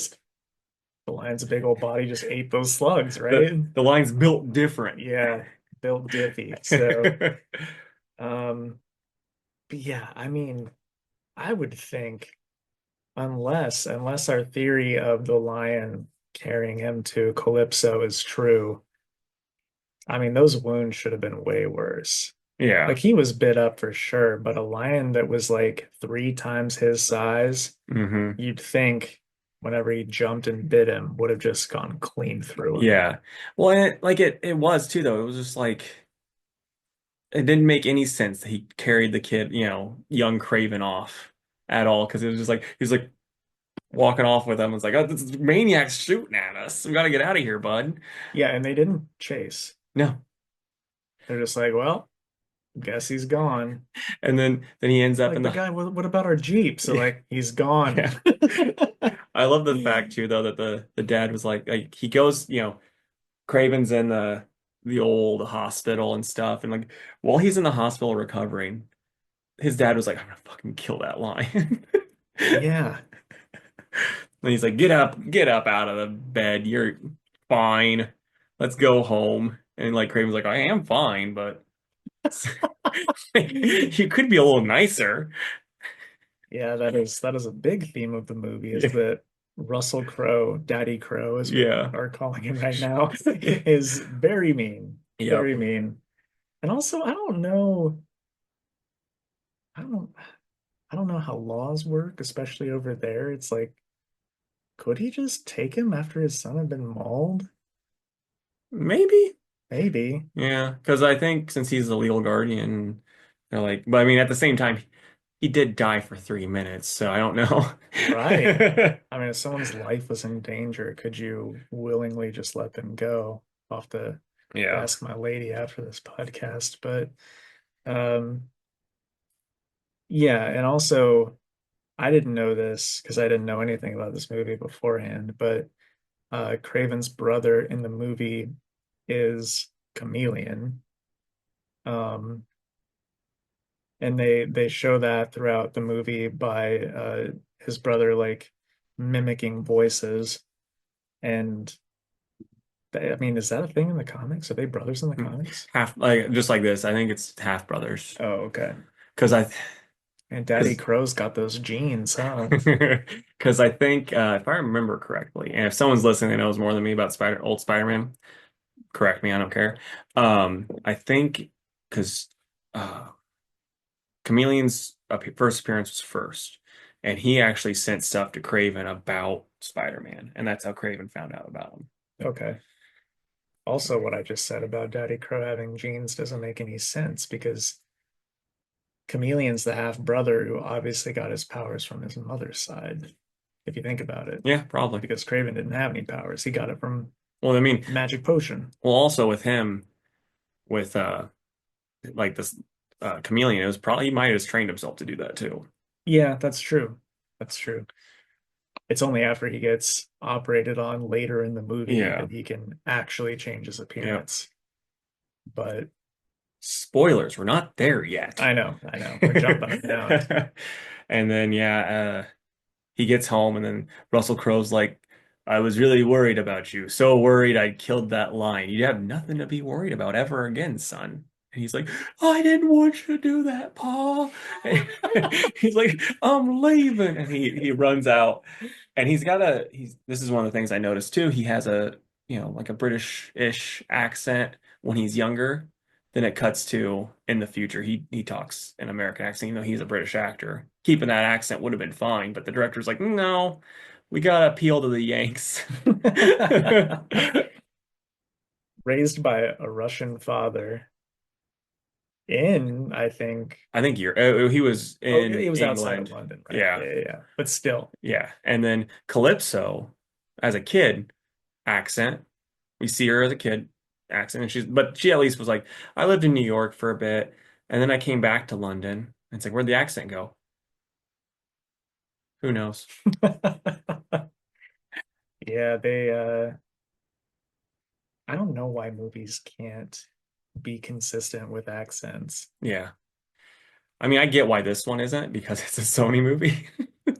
S2: big old body just ate those slugs,
S1: The
S2: right?
S1: the line's built different.
S2: Yeah, built diffy. So, um, but yeah, I mean, I would think unless our theory of the lion carrying him to Calypso is true, I mean, those wounds should have been way worse. Like
S1: Yeah.
S2: he was bit up for sure, but a lion that was like 3 times his size,
S1: Hmm.
S2: you'd think whenever he jumped and bit him would have just gone clean through him.
S1: Yeah. Well, it was too though. It was just like it didn't make any sense that he carried the kid, young Craven off at all because it was just like he was like walking off with him. It's like, oh, this maniac's shooting at us. We got to get out of here, bud.
S2: Yeah, and they didn't chase.
S1: No.
S2: They're just like, well, guess he's gone.
S1: And then he ends up
S2: Like,
S1: in
S2: but
S1: the
S2: guy, what about our Jeep? So
S1: yeah.
S2: like he's gone.
S1: Yeah. I love the fact too though that the dad was like he goes, Craven's in the old hospital and stuff, and like while he's in the hospital recovering, his dad was like, I'm gonna fucking kill that lion.
S2: Yeah.
S1: And he's like, get up out of the bed. You're fine. Let's go home. And like Craven's like, I am fine, but you could be a little nicer.
S2: Yeah, that is a big theme of the movie is
S1: Yeah.
S2: that Russell Crowe, Daddy Crowe, as we
S1: Yeah.
S2: are calling him right now, is very mean.
S1: Yep.
S2: Very mean. And also, I don't know, I don't I don't know how laws work, especially over there. It's like, could he just take him after his son had been mauled?
S1: Maybe.
S2: Maybe.
S1: Yeah. Because I think since he's the legal guardian, they're like, but I mean, at the same time, he did die for 3 minutes, so I don't know.
S2: Right. I mean, if someone's life was in danger, could you willingly just let them go? I'll have to
S1: Yeah.
S2: ask my lady after this podcast. But um, yeah, and also I didn't know this because I didn't know anything about this movie beforehand, but Craven's brother in the movie is Chameleon. Um, and they show that throughout the movie by his brother like mimicking voices. And I mean, is that a thing in the comics? Are they brothers in the comics?
S1: Half like just like this. I think it's half brothers.
S2: Oh, okay.
S1: Because I
S2: And Daddy
S1: because
S2: Crow's got those genes, huh?
S1: because I think if I remember correctly, and if someone's listening that knows more than me about old Spider-Man, correct me, I don't care. I think because uh, Chameleon's first appearance was first, and he actually sent stuff to Craven about Spider-Man, and that's how Craven found out about him.
S2: Okay. Also, what I just said about Daddy Crow having genes doesn't make any sense because Chameleon's the half brother who obviously got his powers from his mother's side, if you think about it.
S1: Yeah, probably.
S2: Because Craven didn't have any powers. He got it from
S1: Well, I mean,
S2: magic potion.
S1: well, also with him, with like this Chameleon, it was probably he might have just trained himself to do that too.
S2: Yeah, that's true. That's true. It's only after he gets operated on later in the movie
S1: Yeah,
S2: that he can actually change his
S1: yeah.
S2: appearance. But
S1: Spoilers, we're not there yet.
S2: I know, we're jumping around.
S1: And then he gets home, and then Russell Crowe's like, "I was really worried about you. So worried I killed that lion. You have nothing to be worried about ever again, son." And he's like, I didn't want you to do that, Paul. And he's like, I'm leaving. And he runs out. And he's this is one of the things I noticed too. He has a, like a British-ish accent when he's younger. Then it cuts to in the future. He talks an American accent, he's a British actor. Keeping that accent would have been fine, but the director's like, no, we gotta appeal to the Yanks.
S2: Raised by a Russian father in, I think,
S1: I think he was
S2: oh,
S1: in
S2: he was outside of
S1: England.
S2: London, right?
S1: Yeah.
S2: Yeah, yeah, yeah. But still,
S1: Yeah. And then Calypso, as a kid, accent. We see her as a kid, accent, and but she at least was like, I lived in New York for a bit, and then I came back to London. And it's like, where'd the accent go? Who knows?
S2: yeah, they I don't know why movies can't be consistent with accents.
S1: Yeah. I mean, I get why this one isn't because it's a Sony movie.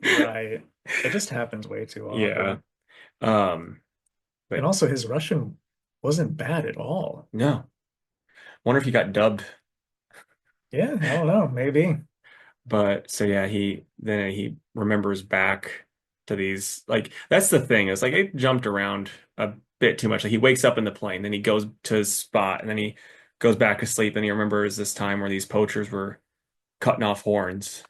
S2: Right. It just happens way too
S1: Yeah.
S2: often.
S1: Um,
S2: And
S1: but
S2: also his Russian wasn't bad at all.
S1: no. Wonder if he got dubbed.
S2: Yeah, I don't know, maybe.
S1: But so yeah, he remembers back to these, like that's the thing, is like it jumped around a bit too much. Like he wakes up in the plane, then he goes to his spot, and then he goes back to sleep, and he remembers this time where these poachers were cutting off horns.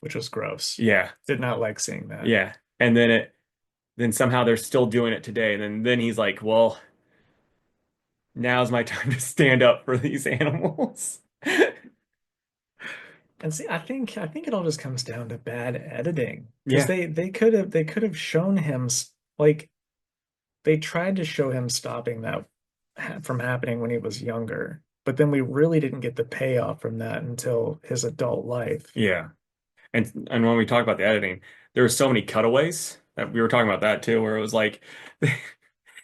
S2: Which was gross.
S1: Yeah,
S2: Did not like seeing that.
S1: yeah. And then somehow they're still doing it today. And then he's like, well, now's my time to stand up for these animals.
S2: And see, I think it all just comes down to bad editing because
S1: Yeah,
S2: they could have shown him like they tried to show him stopping that from happening when he was younger, but then we really didn't get the payoff from that until his adult life.
S1: yeah. And when we talk about the editing, there were so many cutaways that we were talking about that too, where it was like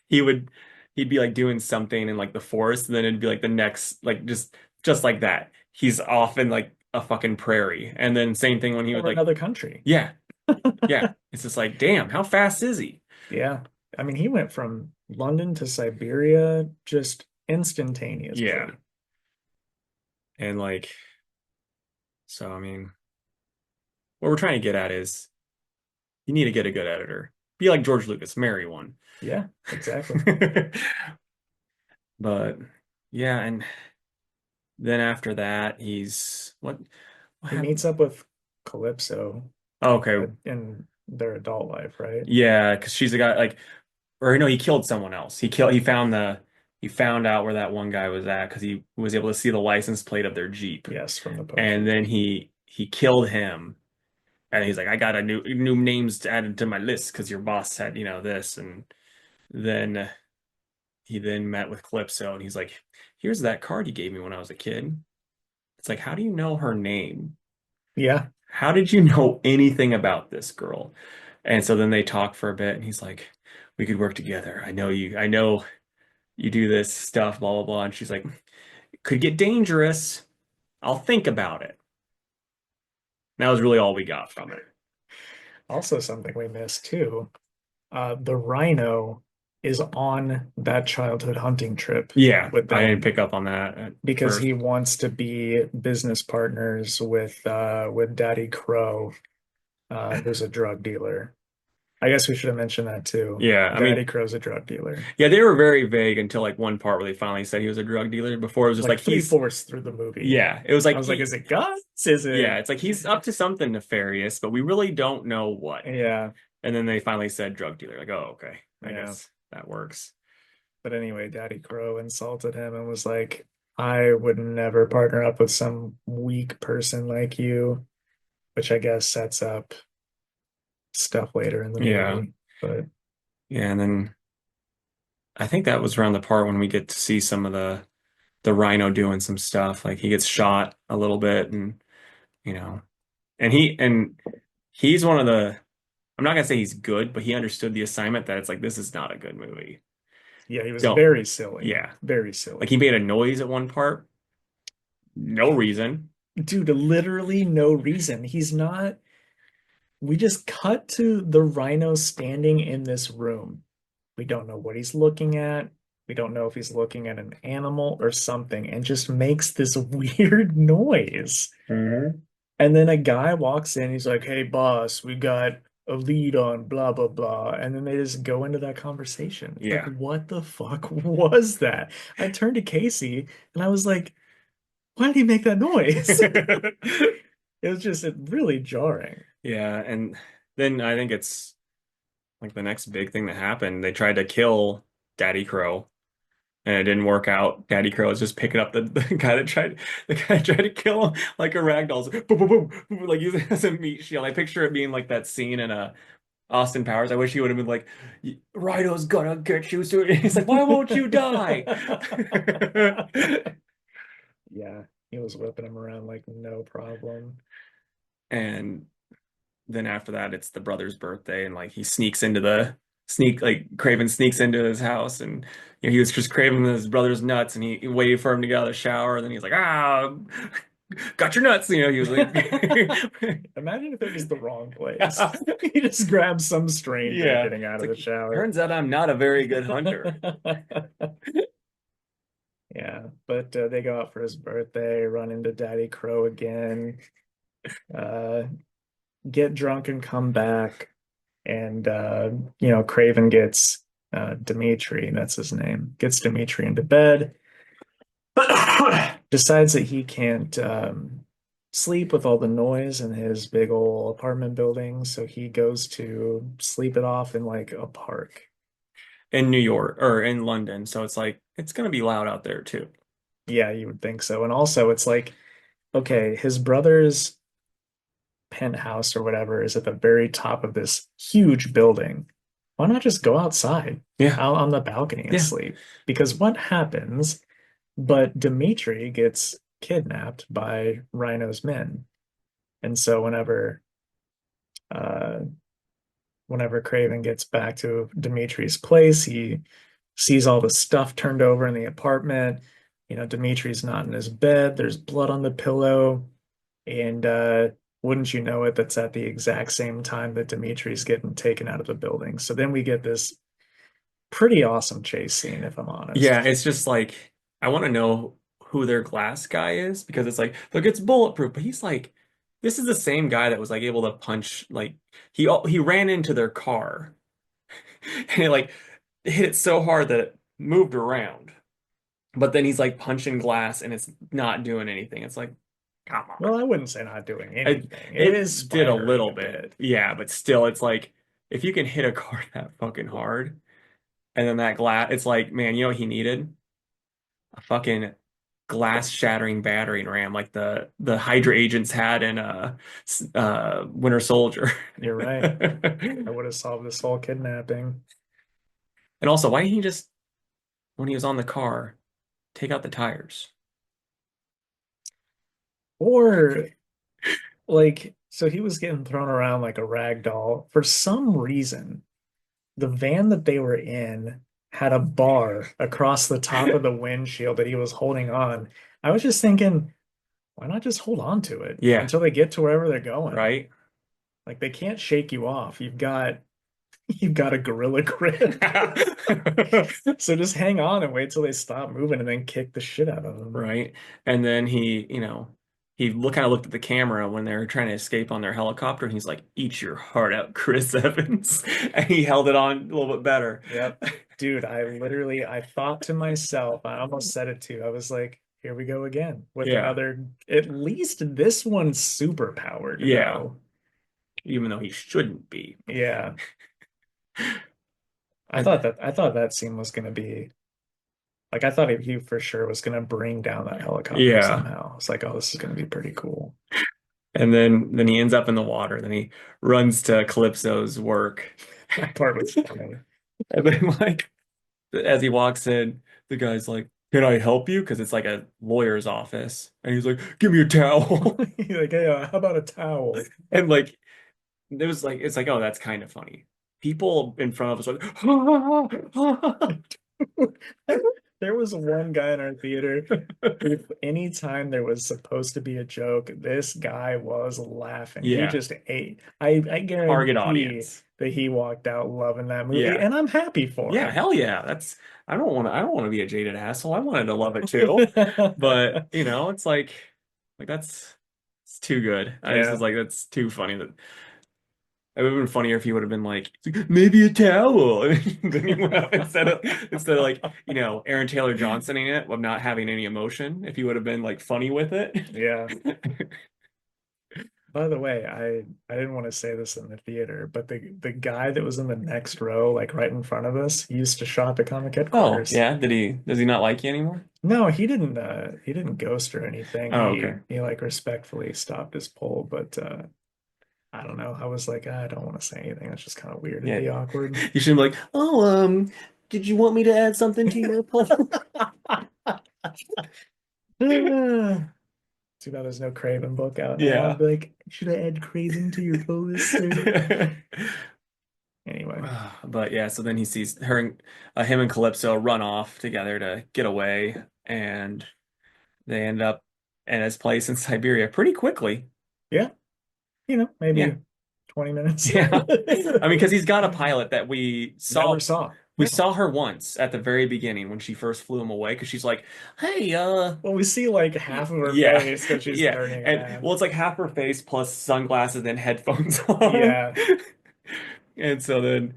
S1: he would he'd be like doing something in like the forest, and then it'd be like the next like just like that. He's off in like a fucking prairie. And then same thing when he would
S2: Or
S1: like,
S2: another country.
S1: yeah, yeah. It's just like, damn, how fast is he?
S2: Yeah. I mean, he went from London to Siberia just
S1: Yeah.
S2: instantaneously.
S1: And like, so I mean, what we're trying to get at is you need to get a good editor. Be like George Lucas, marry one.
S2: Yeah, exactly.
S1: But yeah, and then after that, he's what
S2: He
S1: happened?
S2: meets up with Calypso
S1: Oh, okay,
S2: in their adult life, right?
S1: yeah, because she's a guy like, or no, he killed someone else. He found out where that one guy was at because he was able to see the license plate of their Jeep,
S2: Yes, from the
S1: and
S2: poachers.
S1: then he killed him. And he's like, I got a new names added to my list because your boss said, this. And then he then met with Calypso, and he's like, here's that card you gave me when I was a kid. It's like, how do you know her name?
S2: Yeah.
S1: How did you know anything about this girl? And so then they talk for a bit, and he's like, we could work together. I know you do this stuff, blah, blah, blah. And she's like, could get dangerous. I'll think about it. That was really all we got from it.
S2: Also, something we missed too. The rhino is on that childhood hunting trip
S1: Yeah,
S2: with
S1: I didn't
S2: them
S1: pick up on that at
S2: because
S1: first.
S2: he wants to be business partners with Daddy Crow, who's a drug dealer. I guess we should have mentioned that too.
S1: Yeah, I
S2: Daddy
S1: mean,
S2: Crow's a drug dealer.
S1: yeah, they were very vague until like one part where they finally said he was a drug dealer. Before it was just
S2: Like
S1: like
S2: three-fourths through the movie.
S1: yeah, it was
S2: I
S1: like
S2: was like, is it guns? Is
S1: yeah,
S2: it
S1: it's like he's up to something nefarious, but we really don't know what.
S2: yeah,
S1: And then they finally said drug dealer. Like, oh, okay, I
S2: yeah.
S1: guess that works.
S2: But anyway, Daddy Crow insulted him and was like, I would never partner up with some weak person like you, which I guess sets up stuff later in the
S1: Yeah,
S2: movie. But
S1: yeah, and then I think that was around the part when we get to see some of the Rhino doing some stuff. Like he gets shot a little bit, and you know, and he's one of the. I'm not gonna say he's good, but he understood the assignment that it's like this is not a good movie.
S2: yeah, he was
S1: Don't.
S2: very silly.
S1: Yeah.
S2: Very
S1: Like he
S2: silly.
S1: made a noise at one part, no reason.
S2: Dude, literally no reason. He's not. We just cut to the rhino standing in this room. We don't know what he's looking at. We don't know if he's looking at an animal or something and just makes this weird noise.
S1: Mhm.
S2: And then a guy walks in, he's like, "Hey, boss, we got a lead on blah, blah, blah." And then they just go into that conversation. It's like,
S1: Yeah.
S2: what the fuck was that? I turned to Casey and I was like, why did he make that noise? It was just really jarring.
S1: Yeah, and then I think it's like the next big thing that happened. They tried to kill Daddy Crow, and it didn't work out. Daddy Crow was just picking up the guy that tried to kill him like a rag doll, boom, boom, boom, boom, like using it as a meat shield. I picture it being like that scene in Austin Powers. I wish he would have been like, Rhino's gonna get you soon. He's like, why won't you die?
S2: Yeah, he was whipping him around like no problem.
S1: And then after that, it's the brother's birthday, and like he sneaks into the sneak like Craven sneaks into his house, and he was just craving his brother's nuts, and he waited for him to get out of the shower, and then he's like, ah, got your nuts, he was like,
S2: Imagine if it was the wrong place. He just grabs some stranger
S1: yeah,
S2: getting out
S1: it's
S2: of the
S1: like
S2: shower.
S1: turns out I'm not a very good hunter.
S2: Yeah, but they go out for his birthday, run into Daddy Crow again, uh, get drunk and come back. And, Craven gets Dimitri, that's his name, gets Dimitri into bed, decides that he can't sleep with all the noise in his big old apartment building. So he goes to sleep it off in like a park.
S1: In New York or in London, so it's like it's gonna be loud out there too.
S2: Yeah, you would think so. And also, it's like, okay, his brother's penthouse or whatever is at the very top of this huge building. Why not just go outside
S1: Yeah,
S2: out on the balcony and
S1: yeah.
S2: sleep? Because what happens? But Dimitri gets kidnapped by Rhino's men. And so uh, whenever Craven gets back to Dimitri's place, he sees all the stuff turned over in the apartment. Dimitri's not in his bed. There's blood on the pillow. And wouldn't you know it, that's at the exact same time that Dimitri's getting taken out of the building. So then we get this pretty awesome chase scene, if I'm honest.
S1: Yeah, it's just like I want to know who their glass guy is because it's like, look, it's bulletproof, but he's like, this is the same guy that was like able to punch like he ran into their car and he like hit it so hard that it moved around. But then he's like punching glass and it's not doing anything. It's like, come on.
S2: Well, I wouldn't say not doing
S1: It
S2: anything. It is
S1: it did a
S2: spiring
S1: little
S2: a
S1: bit.
S2: bit.
S1: Yeah, but still it's like if you can hit a car that fucking hard and then that glass, it's like, man, you know what he needed? A fucking glass shattering battering ram like the Hydra agents had in Winter Soldier.
S2: You're right. I would have solved this whole kidnapping.
S1: And also, why didn't he just when he was on the car take out the tires?
S2: Or like, so he was getting thrown around like a rag doll. For some reason, the van that they were in had a bar across the top of the windshield that he was holding on. I was just thinking, why not just hold on to it
S1: Yeah,
S2: until they get to wherever they're going?
S1: right?
S2: Like they can't shake you off. You've got a gorilla grip. So just hang on and wait till they stop moving and then kick the shit out of them.
S1: Right. And then he kind of looked at the camera when they were trying to escape on their helicopter, and he's like, "Eat your heart out, Chris Evans." And he held it on a little bit better.
S2: Yep. Dude, I thought to myself, I almost said it too. I was like, here we go again with
S1: Yeah.
S2: another, at least this one's super powered
S1: Yeah.
S2: though.
S1: Even though he shouldn't be.
S2: Yeah. I
S1: And
S2: thought that I thought that scene was gonna be like I thought he for sure was gonna bring down that helicopter
S1: yeah.
S2: somehow. It's like, oh, this is gonna be pretty cool.
S1: And then he ends up in the water. Then he runs to Calypso's work.
S2: That part was funny.
S1: And then like as he walks in, the guy's like, "Can I help you?" Because it's like a lawyer's office. And he's like, "Give me a towel."
S2: He's like, hey, how about a towel?
S1: And like it was like it's like, oh, that's kind of funny. People in front of us are like,
S2: There was one guy in our theater. Anytime there was supposed to be a joke, this guy was laughing. He
S1: Yeah,
S2: just ate. I
S1: target
S2: guarantee
S1: audience.
S2: that he walked out loving that movie,
S1: Yeah.
S2: and I'm happy for
S1: Yeah,
S2: him.
S1: hell yeah. That's I don't want to be a jaded asshole. I wanted to love it too. But, it's like that's it's too good. I just was
S2: Yeah.
S1: like that's too funny that it would have been funnier if he would have been like, maybe a towel. And then he went up instead of like, Aaron Taylor Johnson in it of not having any emotion, if he would have been like funny with it.
S2: Yeah. By the way, I didn't want to say this in the theater, but the guy that was in the next row, like right in front of us, he used to shop at comic
S1: Oh,
S2: headquarters.
S1: yeah. Does he not like you anymore?
S2: No, he didn't ghost or anything.
S1: Oh, okay.
S2: He like respectfully stopped his pull, but I don't know. I was like, I don't want to say anything. It's just kind of weird. It'd
S1: Yeah.
S2: be awkward.
S1: You should be like, oh, did you want me to add something to your poll?
S2: Too bad there's no Craven book out now. I'd
S1: Yeah.
S2: be like, should I add Craven to your list, sir? Anyway,
S1: But yeah, so then he sees him and Calypso run off together to get away, and they end up in his place in Siberia pretty quickly.
S2: yeah,
S1: Yeah,
S2: maybe 20 minutes.
S1: yeah. I mean, because he's got a pilot that we
S2: Never
S1: saw.
S2: saw.
S1: We
S2: No.
S1: saw her once at the very beginning when she first flew him away, because she's like, "Hey,
S2: Well, we see like half of her
S1: yeah,
S2: face because she's
S1: yeah,"
S2: turning
S1: and
S2: around.
S1: well, it's like half her face plus sunglasses and headphones on,
S2: Yeah.
S1: and so then.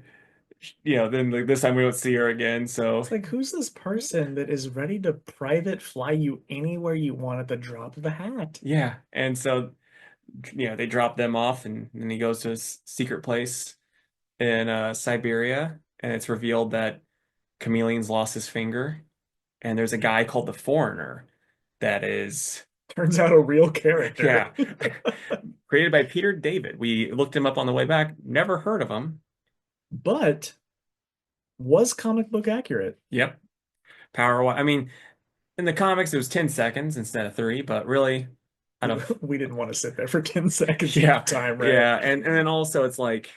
S1: Then like, this time we don't see her again. So
S2: It's like, who's this person that is ready to private fly you anywhere you want at the drop of a hat?
S1: yeah, and so they drop them off, and then he goes to his secret place in Siberia, and it's revealed that Chameleon's lost his finger, and there's a guy called the Foreigner that is,
S2: Turns out a real character.
S1: yeah, created by Peter David. We looked him up on the way back, never heard of him.
S2: But was comic book accurate.
S1: Yep, I mean, in the comics it was 10 seconds instead of 3, but really, out of
S2: We didn't want to sit there for 10 seconds at
S1: yeah,
S2: a time, right?
S1: yeah, and then also it's like,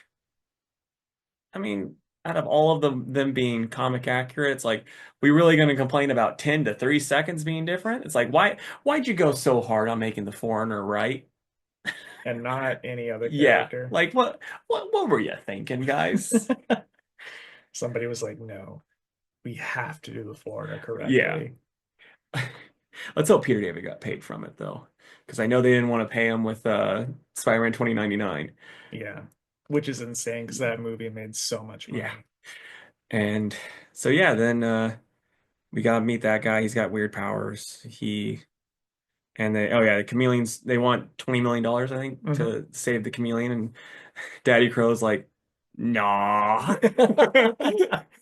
S1: I mean, out of all of them being comic accurate, it's like we really going to complain about 10 to 3 seconds being different? It's like why'd you go so hard on making the foreigner right?
S2: And not any other
S1: Yeah,
S2: character.
S1: like what were you thinking, guys?
S2: Somebody was like, no, we have to do the foreigner
S1: Yeah.
S2: correctly.
S1: Let's hope Peter David got paid from it though, because I know they didn't want to pay him with Spider-Man 2099.
S2: Yeah. Which is insane because that movie made so much
S1: Yeah.
S2: money.
S1: And so yeah, then we got to meet that guy. He's got weird powers. Oh yeah, the chameleons, they want $20 million, I think,
S2: Mhm.
S1: to save the chameleon. And Daddy Crow's like, nah.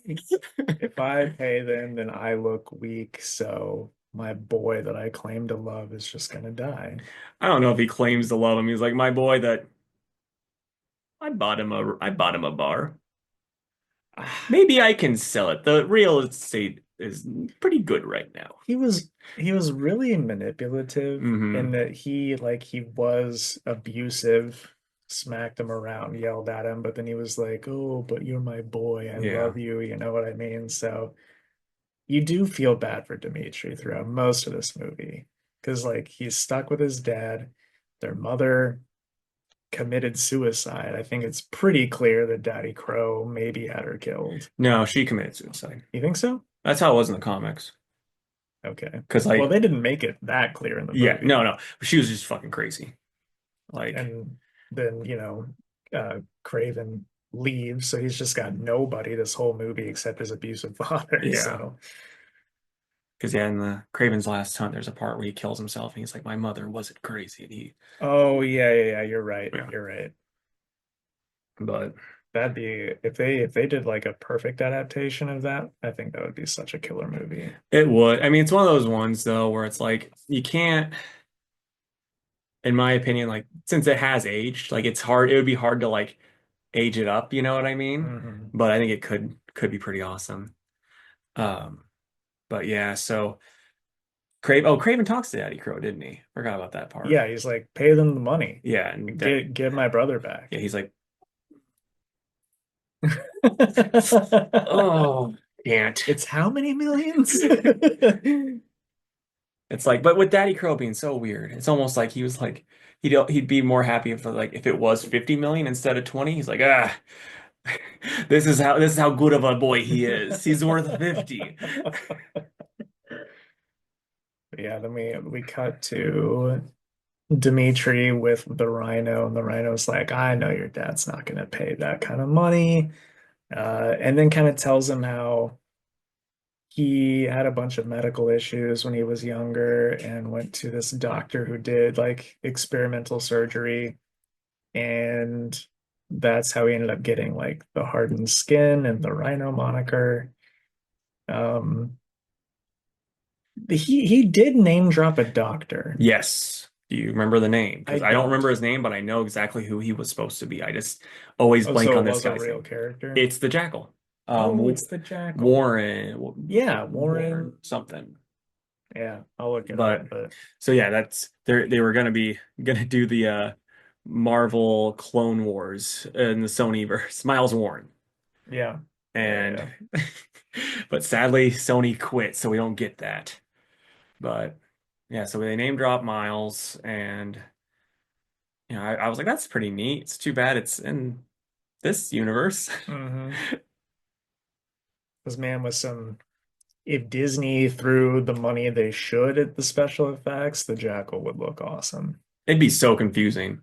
S2: If I pay them, then I look weak. So my boy that I claim to love is just gonna die.
S1: I don't know if he claims to love him. He's like, my boy that I bought him a bar. Maybe I can sell it. The real estate is pretty good right now.
S2: He was really manipulative in
S1: Hmm.
S2: that he was abusive, smacked him around, yelled at him, but then he was like, "Oh, but you're my boy. I
S1: Yeah.
S2: love you." You know what I mean? So you do feel bad for Dimitri throughout most of this movie because like he's stuck with his dad. Their mother committed suicide. I think it's pretty clear that Daddy Crow maybe had her killed.
S1: No, she committed suicide.
S2: You think so?
S1: That's how it was in the comics.
S2: Okay.
S1: Because
S2: Well,
S1: like,
S2: they didn't make it that clear in the
S1: yeah, no,
S2: movie.
S1: no, she was just fucking crazy. Like,
S2: And then, Craven leaves, so he's just got nobody this whole movie except his abusive father.
S1: yeah.
S2: So,
S1: Because yeah, in the Craven's Last Hunt, there's a part where he kills himself, and he's like, "My mother wasn't crazy," and
S2: oh yeah, yeah, yeah, you're right.
S1: yeah.
S2: You're right.
S1: But
S2: That'd be if they did like a perfect adaptation of that, I think that would be such a killer movie.
S1: it would. I mean, it's one of those ones though where it's like you can't, in my opinion, like since it has aged, like it's hard. It would be hard to like age it up. You know what I mean?
S2: Hmm.
S1: But I think it could be pretty awesome. Um, but yeah, so Craven talks to Daddy Crow, didn't he? Forgot about that part.
S2: Yeah, he's like, pay them the money.
S1: Yeah, and
S2: Get my brother
S1: yeah,
S2: back.
S1: he's like, oh. Can't.
S2: It's how many millions?
S1: It's like, but with Daddy Crow being so weird, it's almost like he was like he'd be more happy if like if it was 50 million instead of 20. He's like, ah, this is how good of a boy he is. He's worth 50.
S2: Yeah, then we cut to Dimitri with the Rhino, and the Rhino's like, I know your dad's not gonna pay that kind of money. And then kind of tells him how he had a bunch of medical issues when he was younger and went to this doctor who did like experimental surgery, and that's how he ended up getting like the hardened skin and the Rhino moniker. Um, he did name drop a doctor.
S1: Yes. Do you remember the name?
S2: I
S1: Because I don't remember
S2: don't.
S1: his name, but I know exactly who he was supposed to be. I just always
S2: Oh,
S1: blank
S2: so
S1: on
S2: it
S1: this
S2: was a
S1: guy's
S2: real
S1: name.
S2: character.
S1: It's the Jackal.
S2: Oh, it's the Jackal.
S1: Warren,
S2: Yeah,
S1: Warren,
S2: Warren.
S1: something.
S2: Yeah, I'll look it
S1: But
S2: up. But
S1: so yeah, that's they were gonna do the Marvel Clone Wars in the Sony verse. Miles Warren.
S2: yeah, yeah,
S1: And
S2: yeah.
S1: but sadly Sony quit, so we don't get that. But yeah, so they name drop Miles, and I was like, that's pretty neat. It's too bad it's in this universe.
S2: Mm-hmm. This man with some. If Disney threw the money they should at the special effects, the Jackal would look awesome.
S1: It'd be so confusing.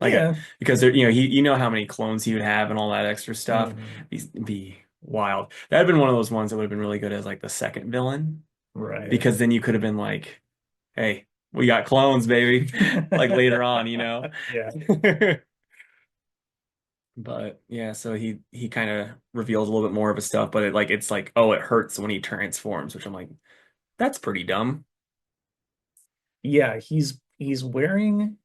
S1: Like
S2: Yeah.
S1: because you know how many clones he would have and all that extra stuff.
S2: Hmm.
S1: It'd be wild. That'd been one of those ones that would have been really good as like the second villain,
S2: Right.
S1: because then you could have been like, hey, we got clones, baby. Like later on.
S2: Yeah.
S1: But yeah, so he kind of reveals a little bit more of his stuff, but it's like, oh, it hurts when he transforms, which I'm like, that's pretty dumb.
S2: Yeah, he's wearing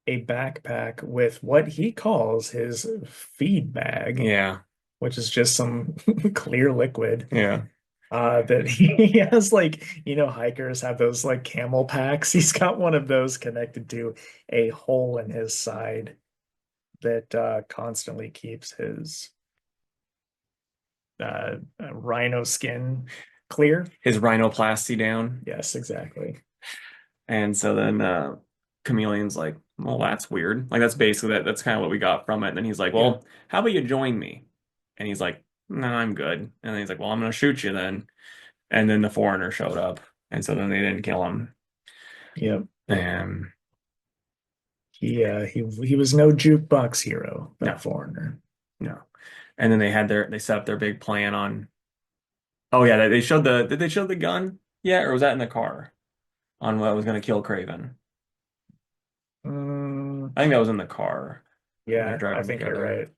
S2: a backpack with what he calls his feed bag,
S1: Yeah,
S2: which is just some clear liquid.
S1: yeah.
S2: That he has like, hikers have those like camel packs. He's got one of those connected to a hole in his side that constantly keeps his rhino skin clear.
S1: His rhinoplasty down.
S2: Yes, exactly.
S1: And so then Chameleon's like, well, that's weird. Like that's basically that's kind of what we got from it. And then he's like,
S2: Yeah.
S1: well, how about you join me? And he's like, no, I'm good. And then he's like, well, I'm gonna shoot you then. And then the foreigner showed up. And so then they didn't kill him.
S2: Yep.
S1: And
S2: He was no jukebox hero, that
S1: no,
S2: foreigner.
S1: no. And then they set up their big plan on, oh yeah, they showed did they show the gun? Yeah, or was that in the car on what was gonna kill Craven?
S2: Mm,
S1: I think that was in the car when they're
S2: yeah, I
S1: driving
S2: think you're
S1: together.
S2: right.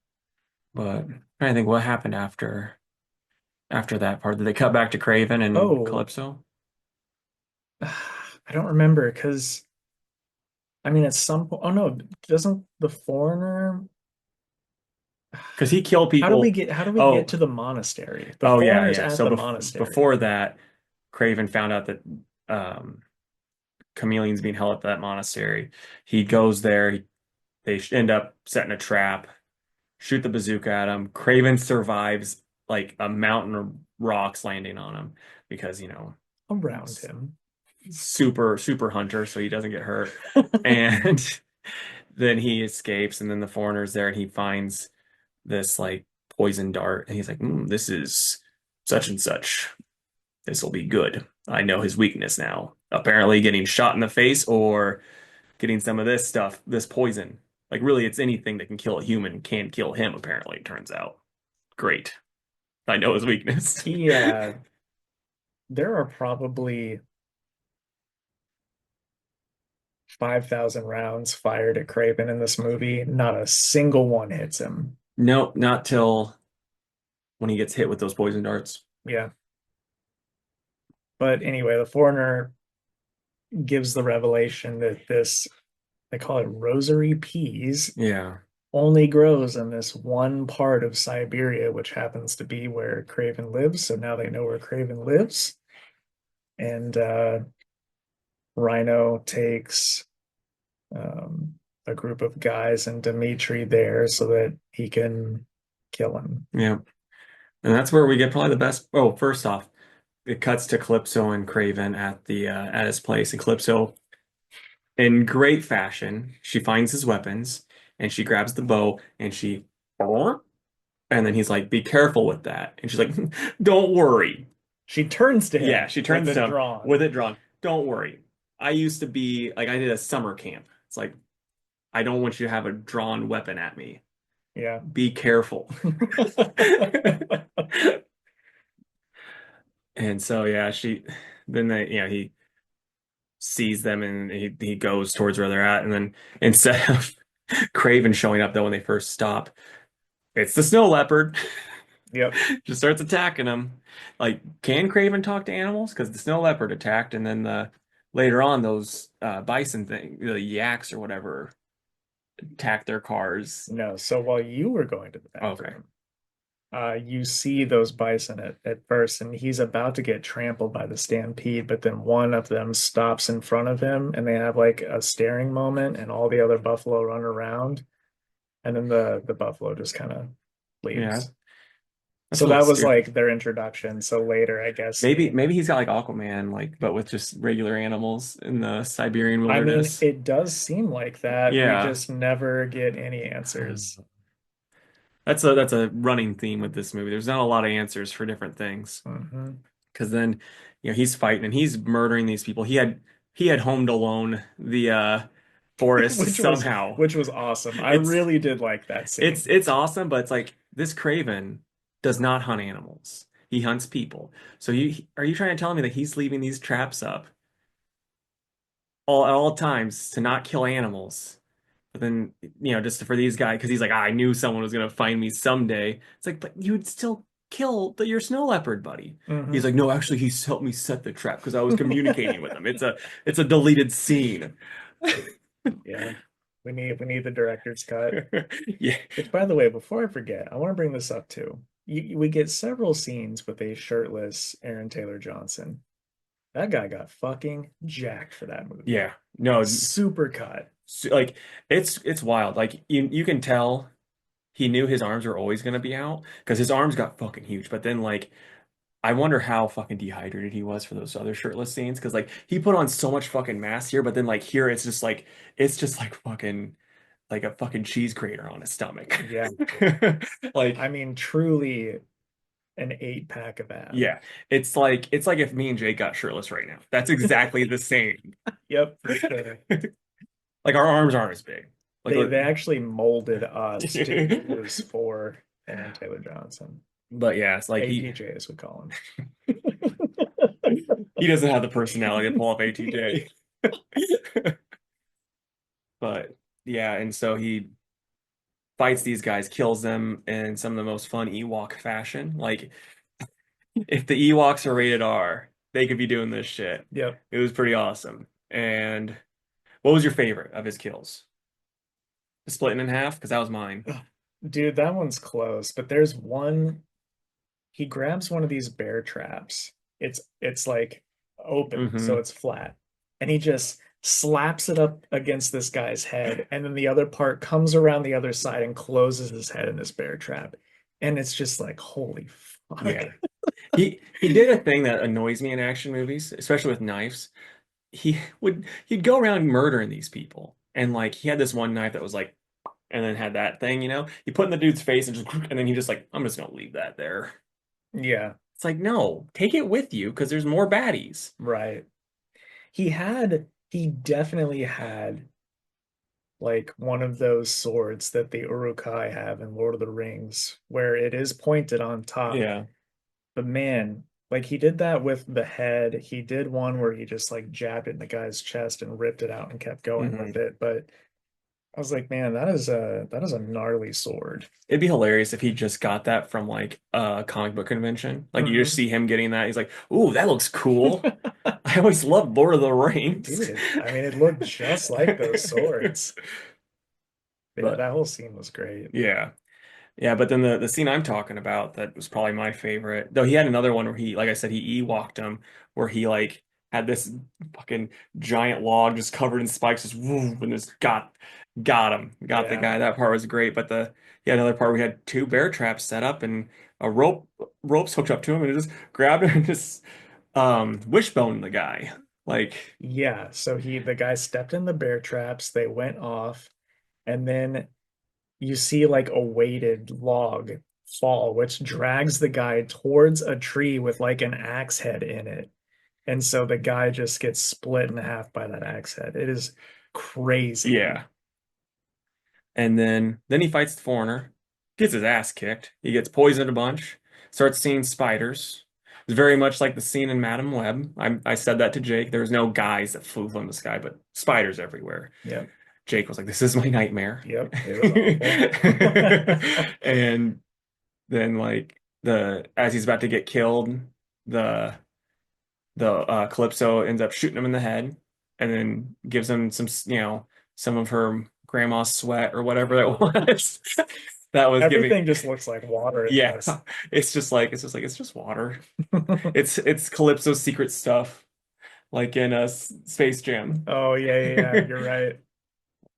S1: But I think what happened after that part. Did they cut back to Craven and
S2: Oh,
S1: Calypso?
S2: I don't remember because I mean at some point, oh no, doesn't the foreigner
S1: Because he killed people.
S2: how do we get
S1: Oh,
S2: to the monastery? The
S1: oh yeah,
S2: foreigner's
S1: yeah.
S2: at
S1: So
S2: the monastery.
S1: before that, Craven found out that um, Chameleon's being held at that monastery. He goes there. They end up setting a trap, shoot the bazooka at him. Craven survives like a mountain of rocks landing on him because
S2: Around
S1: he's
S2: him.
S1: super super hunter, so he doesn't get hurt. And then he escapes, and then the foreigner's there, and he finds this like poison dart, and he's like, "This is such and such. This will be good. I know his weakness now. Apparently, getting shot in the face or getting some of this stuff, this poison. Like, really, it's anything that can kill a human can kill him, apparently, it turns out. Great. I know his weakness."
S2: Yeah, there are probably 5,000 rounds fired at Craven in this movie. Not a single one hits him.
S1: Nope, not till when he gets hit with those poison darts.
S2: Yeah. But anyway, the foreigner gives the revelation that this, they call it rosary peas,
S1: Yeah.
S2: only grows in this one part of Siberia, which happens to be where Craven lives. So now they know where Craven lives. And Rhino takes um, a group of guys and Dimitri there so that he can kill him.
S1: Yeah. And that's where we get probably the best. Oh, first off, it cuts to Calypso and Craven at the at his place, and Calypso, in great fashion, she finds his weapons and she grabs the bow and she, and then he's like, "Be careful with that," and she's like, "Don't worry."
S2: She turns to
S1: Yeah,
S2: him
S1: she
S2: with
S1: turns
S2: it
S1: to him
S2: drawn.
S1: with it drawn. Don't worry. I used to be like I did a summer camp. It's like I don't want you to have a drawn weapon at me.
S2: Yeah.
S1: Be careful. And so yeah, she then he sees them and he goes towards where they're at, and then instead of Craven showing up though when they first stop, it's the snow leopard.
S2: Yep.
S1: Just starts attacking them. Like, can Craven talk to animals? Because the snow leopard attacked, and then later on those bison thing, the yaks or whatever, attacked their cars.
S2: No. So while you were going to the
S1: Okay.
S2: bathroom, you see those bison at first, and he's about to get trampled by the stampede, but then one of them stops in front of him, and they have like a staring moment, and all the other buffalo run around, and then the buffalo just kind of
S1: Yeah,
S2: leaves.
S1: that's a
S2: So
S1: little
S2: that was
S1: stupid.
S2: like their introduction. So later, I guess
S1: Maybe he's got like Aquaman, like but with just regular animals in the Siberian
S2: I mean,
S1: wilderness.
S2: it does seem like that. We
S1: Yeah.
S2: just never get any answers.
S1: That's a running theme with this movie. There's not a lot of answers for different things.
S2: Hmm.
S1: Because then, he's fighting and he's murdering these people. He had homed alone the forest
S2: Which was
S1: somehow.
S2: which was awesome. I
S1: It's
S2: really did like that
S1: it's
S2: scene.
S1: it's awesome, but it's like this Craven does not hunt animals. He hunts people. So are you trying to tell me that he's leaving these traps up all at all times to not kill animals? But then, just for these guys, because he's like, I knew someone was gonna find me someday. It's like, but you'd still kill your snow leopard buddy. He's
S2: Hmm.
S1: like, no, actually, he's helped me set the trap because I was communicating with him. It's a deleted scene.
S2: Yeah. We need the director's cut.
S1: Yeah,
S2: Which, by the way, before I forget, I want to bring this up too. We get several scenes with a shirtless Aaron Taylor Johnson. That guy got fucking jacked for that movie.
S1: yeah. No,
S2: Super cut.
S1: like it's wild. Like you can tell he knew his arms were always gonna be out because his arms got fucking huge. But then like I wonder how fucking dehydrated he was for those other shirtless scenes because like he put on so much fucking mass here, but then like here it's just like fucking like a fucking cheese grater on his stomach.
S2: Yeah.
S1: Like
S2: I mean, truly an 8 pack of ab.
S1: yeah, it's like if me and Jake got shirtless right now. That's exactly the same.
S2: Yep, for sure.
S1: Like our arms aren't as big. Like
S2: They actually molded us to use for Aaron Taylor Johnson.
S1: but yeah, it's like
S2: ATJ as we call him.
S1: he doesn't have the personality to pull off ATJ. But yeah, and so he fights these guys, kills them in some of the most fun Ewok fashion. Like if the Ewoks are rated R, they could be doing this shit.
S2: Yep.
S1: It was pretty awesome. And what was your favorite of his kills? Splitting in half? Because that was mine.
S2: Dude, that one's close, but there's one. He grabs one of these bear traps. It's like open, so
S1: Hmm.
S2: it's flat. And he just slaps it up against this guy's head, and then the other part comes around the other side and closes his head in this bear trap. And it's just like, holy fuck.
S1: Yeah. He did a thing that annoys me in action movies, especially with knives. He'd go around murdering these people. And like he had this one knife that was like and then had that thing, he put in the dude's face and just and then he just like, I'm just gonna leave that there.
S2: Yeah,
S1: It's like, no, take it with you because there's more baddies.
S2: right. He definitely had like one of those swords that the Uruk-hai have in Lord of the Rings, where it is pointed on top.
S1: Yeah.
S2: But man, like he did that with the head. He did one where he just like jabbed it in the guy's chest and ripped it out and kept going with
S1: Hmm.
S2: it. But I was like, man, that is a gnarly sword.
S1: It'd be hilarious if he just got that from like a comic book convention. Like you just
S2: Hmm.
S1: see him getting that. He's like, "Ooh, that looks cool." I always loved Lord of the Rings.
S2: Dude, I mean, it looked just like those swords. But yeah,
S1: But
S2: that whole scene was great.
S1: yeah. Yeah, but then the scene I'm talking about that was probably my favorite. Though he had another one where he, like I said, he Ewok'd him, where he like had this fucking giant log just covered in spikes, just woo, and just got him, got the
S2: Yeah.
S1: guy. That part was great. But the yeah, another part we had two bear traps set up and a ropes hooked up to him, and it just grabbed him and just wishbone the guy. Like
S2: Yeah. So the guy stepped in the bear traps, they went off, and then you see like a weighted log fall, which drags the guy towards a tree with like an axe head in it. And so the guy just gets split in half by that axe head. It is crazy.
S1: yeah. And then he fights the foreigner, gets his ass kicked. He gets poisoned a bunch, starts seeing spiders. It's very much like the scene in Madam Web. I said that to Jake. There was no guys that flew from the sky, but spiders everywhere.
S2: Yep.
S1: Jake was like, "This is my nightmare."
S2: Yep. It was awful.
S1: And then like the as he's about to get killed, the Calypso ends up shooting him in the head, and then gives him some of her grandma's sweat or whatever that was. That was giving.
S2: Everything just looks like water in
S1: Yeah,
S2: this.
S1: it's just water. It's Calypso's secret stuff, like in a Space Jam.
S2: Oh, yeah, yeah, yeah. You're right.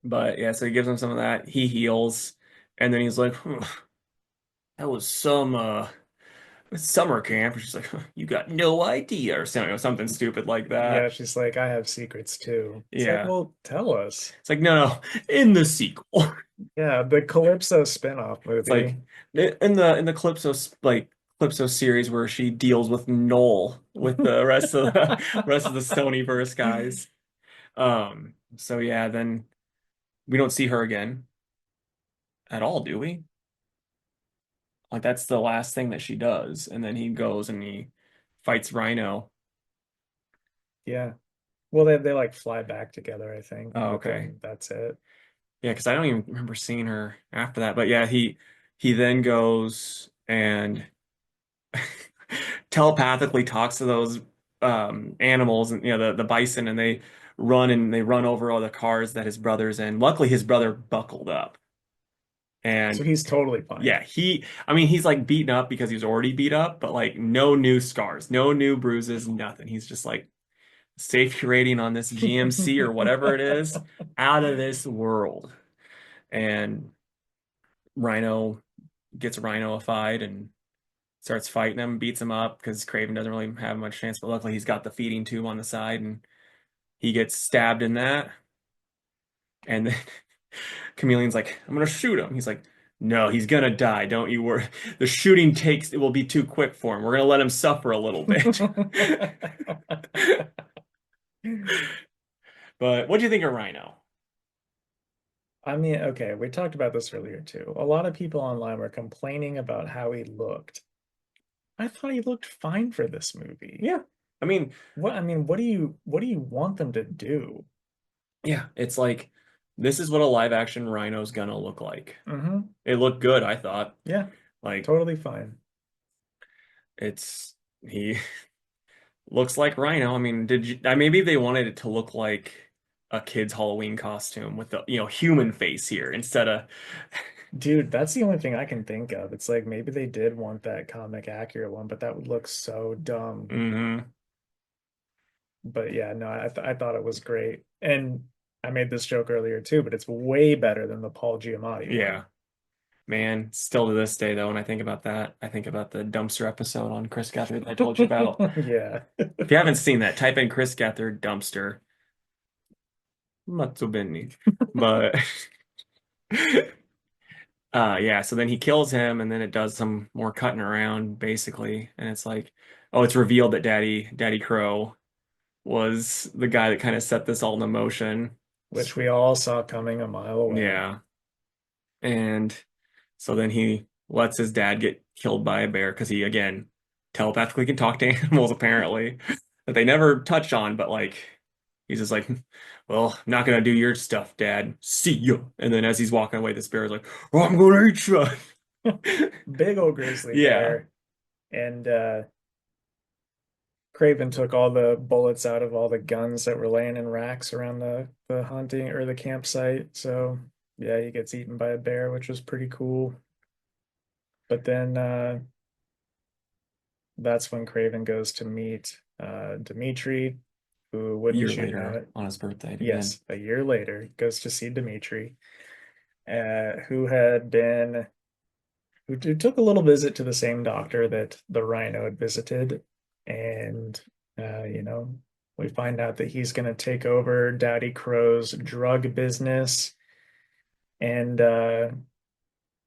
S1: But yeah, so he gives him some of that. He heals, and then he's like, "That was some summer camp." And she's like, "You got no idea," or something stupid like
S2: Yeah,
S1: that.
S2: she's like, I have secrets too. It's like,
S1: Yeah,
S2: well, tell us.
S1: it's like no, in the sequel.
S2: Yeah, the Calypso spin-off
S1: It's like
S2: movie.
S1: in the Calypso series where she deals with Noel with the rest of the rest of the Stonyverse guys. So yeah, then we don't see her again at all, do we? Like that's the last thing that she does, and then he goes and he fights Rhino.
S2: Yeah. Well, they like fly back together, I think,
S1: Oh,
S2: but
S1: okay.
S2: then that's it.
S1: Yeah, because I don't even remember seeing her after that. But yeah, he then goes and telepathically talks to those animals and the bison, and they run over all the cars that his brother's in. Luckily, his brother buckled up,
S2: So
S1: and
S2: he's totally fine.
S1: yeah, I mean, he's like beaten up because he was already beat up, but like no new scars, no new bruises, nothing. He's just like safety rating on this GMC or whatever it is, out of this world. And Rhino gets rhinoified and starts fighting him, beats him up because Kraven doesn't really have much chance. But luckily, he's got the feeding tube on the side, and he gets stabbed in that. And then Chameleon's like, "I'm gonna shoot him." He's like, "No, he's gonna die. Don't you worry. The shooting it will be too quick for him. We're gonna let him suffer a little bit." But what do you think of Rhino?
S2: I mean, okay, we talked about this earlier too. A lot of people online were complaining about how he looked. I thought he looked fine for this movie.
S1: Yeah, I mean,
S2: I mean, what do you want them to do?
S1: yeah, it's like this is what a live action Rhino's gonna look like.
S2: Hmm.
S1: It looked good, I thought.
S2: Yeah,
S1: Like
S2: totally fine.
S1: he looks like Rhino. I mean, maybe they wanted it to look like a kid's Halloween costume with the, human face here instead of
S2: Dude, that's the only thing I can think of. It's like maybe they did want that comic accurate one, but that would look so dumb.
S1: hmm
S2: But yeah, no, I thought it was great. And I made this joke earlier too, but it's way better than the Paul Giamatti one.
S1: Yeah. Man, still to this day though, when I think about that, I think about the dumpster episode on Chris Gethard that I told you about.
S2: Yeah.
S1: If you haven't seen that, type in Chris Gethard dumpster. Not so bene. But yeah, so then he kills him and then it does some more cutting around basically. And it's like, oh, it's revealed that Daddy Crow was the guy that kind of set this all into motion.
S2: Which we all saw coming a mile away.
S1: Yeah. And so then he lets his dad get killed by a bear because he, again, telepathically can talk to animals, apparently, that they never touch on. But like, he's just like, well, I'm not going to do your stuff, Dad. See you. And then as he's walking away, this bear is like, oh, I'm going to eat you.
S2: Big old grizzly
S1: Yeah.
S2: bear. And Craven took all the bullets out of all the guns that were laying in racks around the hunting or the campsite. So yeah, he gets eaten by a bear, which was pretty cool. But then that's when Craven goes to meet Dimitri. who,
S1: A year
S2: wouldn't you know
S1: later
S2: it?
S1: on his birthday again.
S2: Yes, a year later, goes to see Dimitri, who had been who took a little visit to the same doctor that the Rhino had visited, and you know, we find out that he's going to take over Daddy Crow's drug business, and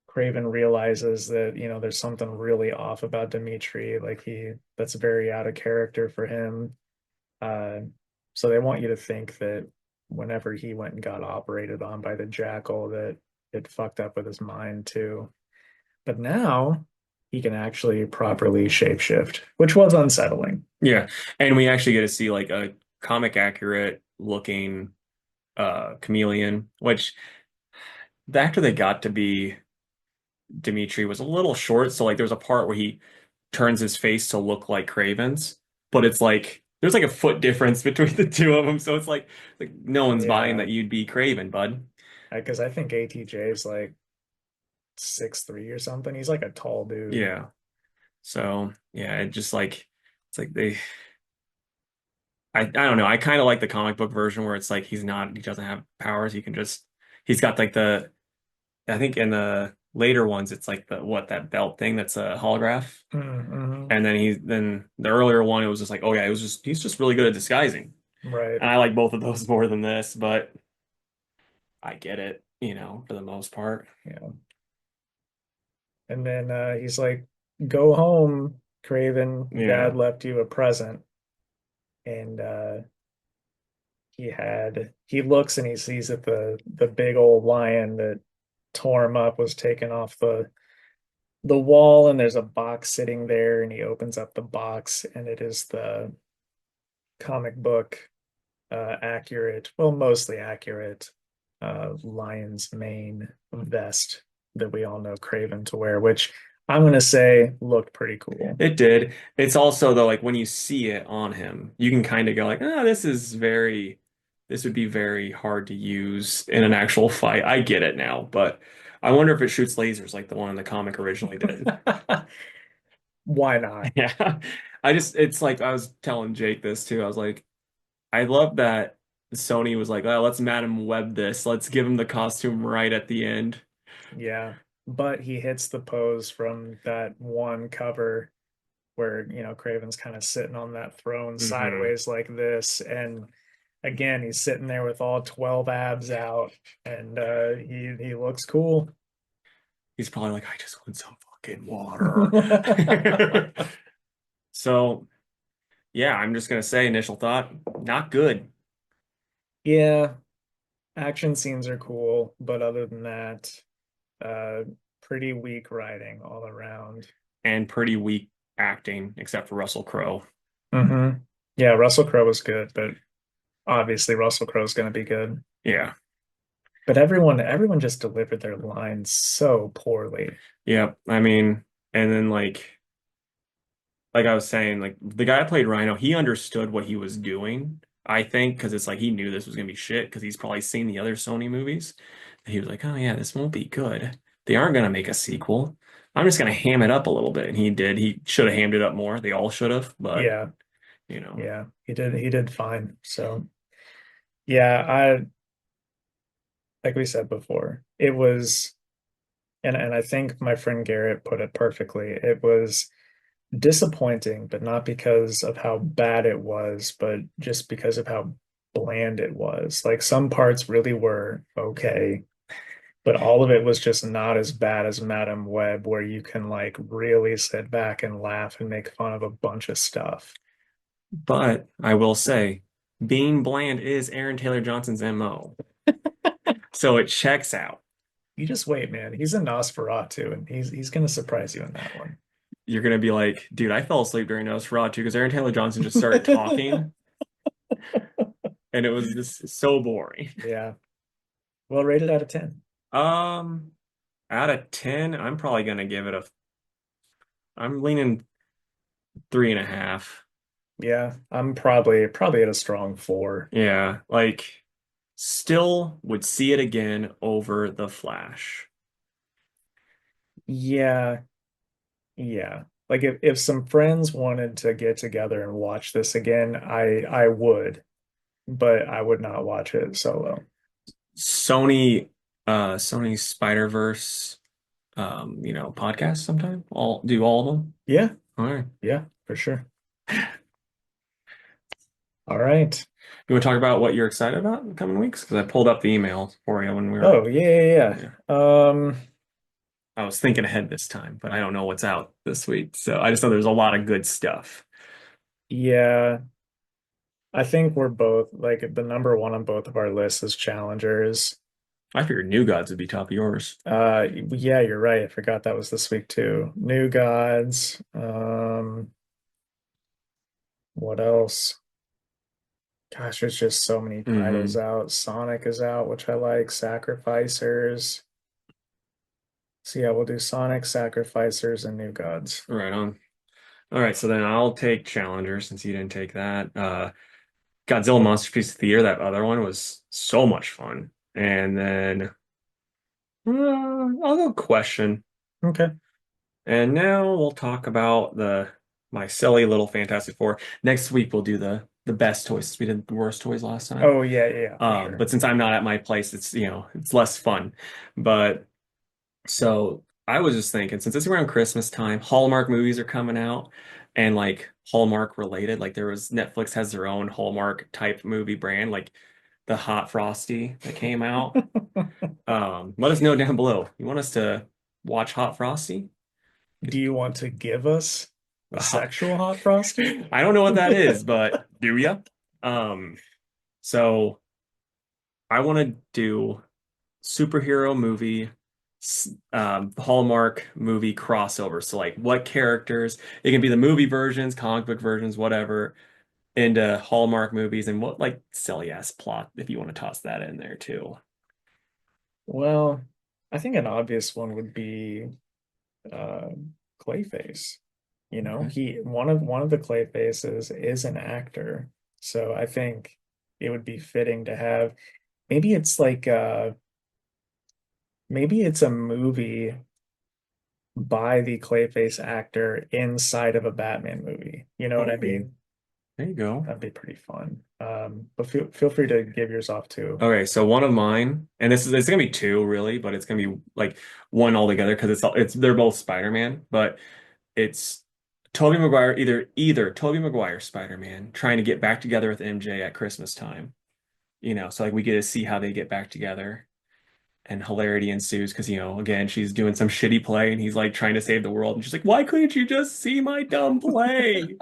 S2: Craven realizes that, you know, there's something really off about Dimitri, like he that's very out of character for him. Uh, so they want you to think that whenever he went and got operated on by the jackal, that it fucked up with his mind too. But now he can actually properly shapeshift, which was unsettling.
S1: Yeah. And we actually get to see like a comic accurate looking chameleon, which the actor they got to be Dimitri was a little short. So like there's a part where he turns his face to look like Craven's, but it's like there's like a foot difference between the two of them. So it's like no one's buying
S2: Yeah,
S1: that you'd be Craven, bud.
S2: because I think ATJ is like 6'3" or something. He's like a tall dude.
S1: Yeah. So yeah, it just like it's like they I don't know. I kind of like the comic book version where it's like he doesn't have powers. He's got like the I think in the later ones it's like that belt thing that's a holograph.
S2: Mm-hmm.
S1: And then the earlier one it was just like, oh yeah, he's just really good at disguising.
S2: Right.
S1: And I like both of those more than this, but I get it, for the most part.
S2: Yeah. And then he's like, "Go home, Craven. Dad
S1: Yeah.
S2: left you a present." And he looks and he sees that the big old lion that tore him up was taken off the wall, and there's a box sitting there, and he opens up the box, and it is the comic book accurate, well, mostly accurate lion's mane vest that we all know Craven to wear, which I'm gonna say looked pretty cool.
S1: It did. It's also though like when you see it on him, you can kind of go like, "Ah, this would be very hard to use in an actual fight." I get it now, but I wonder if it shoots lasers like the one in the comic originally did.
S2: Why not?
S1: Yeah. It's like I was telling Jake this too. I was like, I love that Sony was like, "Oh, let's Madam Web this. Let's give him the costume right at the end."
S2: Yeah, but he hits the pose from that one cover where, you know, Craven's kind of sitting on that throne
S1: Hmm.
S2: sideways like this, and again he's sitting there with all 12 abs out, and he looks cool.
S1: He's probably like, "I just want some fucking water." So, yeah, I'm just gonna say initial thought, not good
S2: Yeah, action scenes are cool, but other than that, uh, pretty weak writing all around.
S1: and pretty weak acting, except for Russell Crowe.
S2: Hmm. Yeah, Russell Crowe was good, but obviously Russell Crowe's going to be good.
S1: Yeah.
S2: But everyone just delivered their lines so poorly.
S1: Yeah. I mean, and then like I was saying, like the guy that played Rhino, he understood what he was doing, I think, because it's like he knew this was gonna be shit because he's probably seen the other Sony movies. And he was like, oh yeah, this won't be good. They aren't gonna make a sequel. I'm just gonna ham it up a little bit. And he did. He should have hammed it up more. They all should have, but
S2: Yeah,
S1: you know,
S2: yeah, he did fine. So yeah, I like we said before, it was, and I think my friend Garrett put it perfectly. It was disappointing, but not because of how bad it was, but just because of how bland it was. Like some parts really were okay, but all of it was just not as bad as Madam Web, where you can like really sit back and laugh and make fun of a bunch of stuff.
S1: but I will say, being bland is Aaron Taylor Johnson's MO. So it checks out.
S2: You just wait, man. He's a Nosferatu, and he's gonna surprise you in that one.
S1: You're gonna be like, dude, I fell asleep during Nosferatu because Aaron Taylor Johnson just started talking and it was just so boring.
S2: Yeah. Well, rated out of 10.
S1: Um, Out of 10, I'm probably gonna give it I'm leaning 3.5.
S2: Yeah, I'm probably at a strong 4.
S1: Yeah, like still would see it again over The Flash.
S2: Yeah, yeah. Like if some friends wanted to get together and watch this again, I would. but I would not watch it solo.
S1: Sony, Sony Spider-Verse, podcast sometime. All of them.
S2: Yeah,
S1: All right.
S2: yeah, for sure. All right.
S1: You want to talk about what you're excited about in the coming weeks? Because I pulled up the email for you when we were,
S2: Oh, yeah, yeah,
S1: yeah.
S2: yeah.
S1: I was thinking ahead this time, but I don't know what's out this week. So I just know there's a lot of good stuff.
S2: Yeah, I think we're both like the number one on both of our lists is challengers.
S1: I figured New Gods would be top of yours.
S2: Yeah, you're right. I forgot that was this week too. New Gods. What else? Gosh, there's just so many titles
S1: Hmm.
S2: out. Sonic is out, which I like. Sacrificers. So yeah, we'll do Sonic, Sacrificers, and New Gods.
S1: Right on. All right, so then I'll take Challenger since you didn't take that. Godzilla Monster Theater, that other one was so much fun. And then I'll go Question.
S2: Okay.
S1: And now we'll talk about the my silly little Fantastic Four. Next week we'll do the best toys. We did the worst toys last time.
S2: Oh yeah, yeah, yeah, for sure.
S1: But since I'm not at my place, it's less fun. But so I was just thinking, since it's around Christmas time, Hallmark movies are coming out and like Hallmark related. Like there was Netflix has their own Hallmark type movie brand, like the Hot Frosty that came out. Let us know down below. You want us to watch Hot Frosty?
S2: Do you want to give us a
S1: Uh,
S2: sexual hot frosty?
S1: I don't know what that is, but do ya? Um, so I want to do superhero movie, Hallmark movie crossover. So like what characters, it can be the movie versions, comic book versions, whatever, into Hallmark movies and what like silly ass plot if you want to toss that in there too.
S2: Well, I think an obvious one would be uh, Clayface. You know,
S1: Okay.
S2: he one of the Clayfaces is an actor, so I think it would be fitting to have. Maybe it's like maybe it's a movie by the Clayface actor inside of a Batman movie. You know what I
S1: Oh,
S2: mean?
S1: there you go.
S2: That'd be pretty fun. But feel free to give yours off too.
S1: Okay, so one of mine, and this is it's gonna be two really, but it's gonna be like one altogether because it's they're both Spider-Man, but it's Tobey Maguire, either Tobey Maguire Spider-Man trying to get back together with MJ at Christmas time. So like we get to see how they get back together and hilarity ensues because again, she's doing some shitty play and he's like trying to save the world and she's like, "Why couldn't you just see my dumb play?"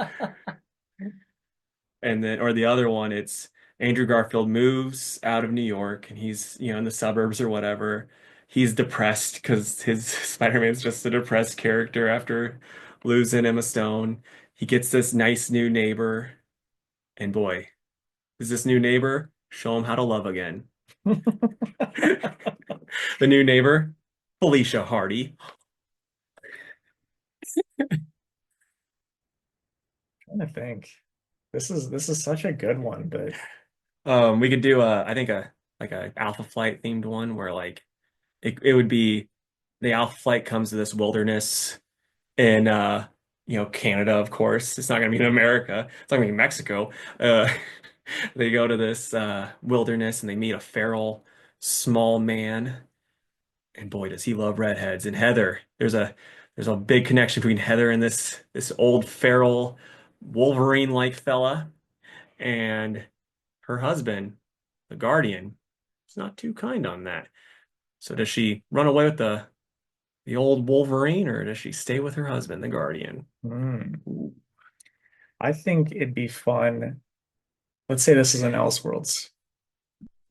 S1: And then or the other one, it's Andrew Garfield moves out of New York and he's, in the suburbs or whatever. He's depressed because his Spider-Man's just a depressed character after losing Emma Stone. He gets this nice new neighbor, and boy, is this new neighbor show him how to love again. The new neighbor, Felicia Hardy.
S2: Trying to think. This is such a good one, but
S1: We could do I think a Alpha Flight themed one where like it would be the Alpha Flight comes to this wilderness in Canada, of course. It's not gonna be in America. It's not gonna be in Mexico. Uh they go to this wilderness and they meet a feral small man. And boy, does he love redheads. And Heather, there's a big connection between Heather and this old feral Wolverine-like fella and her husband, the Guardian. Is not too kind on that. So does she run away with the old Wolverine or does she stay with her husband, the Guardian?
S2: hmm,
S1: Ooh.
S2: I think it'd be fun. Let's say this is an Elseworlds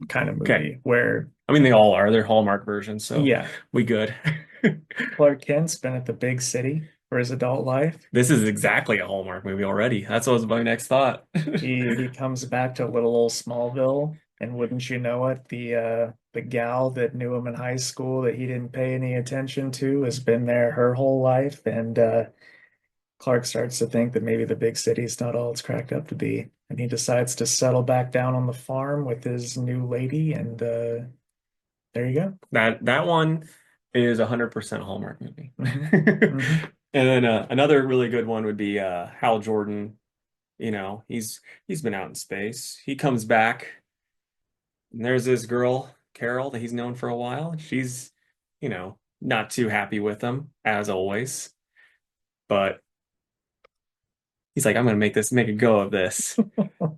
S2: kind of
S1: Okay.
S2: movie where,
S1: I mean, they all are. They're Hallmark versions, so
S2: yeah,
S1: we good.
S2: Clark Kent's been at the big city for his adult life.
S1: This is exactly a Hallmark movie already. That's what was my next thought.
S2: He comes back to little old Smallville, and wouldn't you know it, the gal that knew him in high school that he didn't pay any attention to has been there her whole life, and Clark starts to think that maybe the big city's not all it's cracked up to be, and he decides to settle back down on the farm with his new lady, and there you go.
S1: That one is 100% Hallmark movie.
S2: Hmm.
S1: And then another really good one would be Hal Jordan. He's been out in space. He comes back, and there's this girl, Carol, that he's known for a while. She's, not too happy with him, as always. But he's like, I'm gonna make a go of this.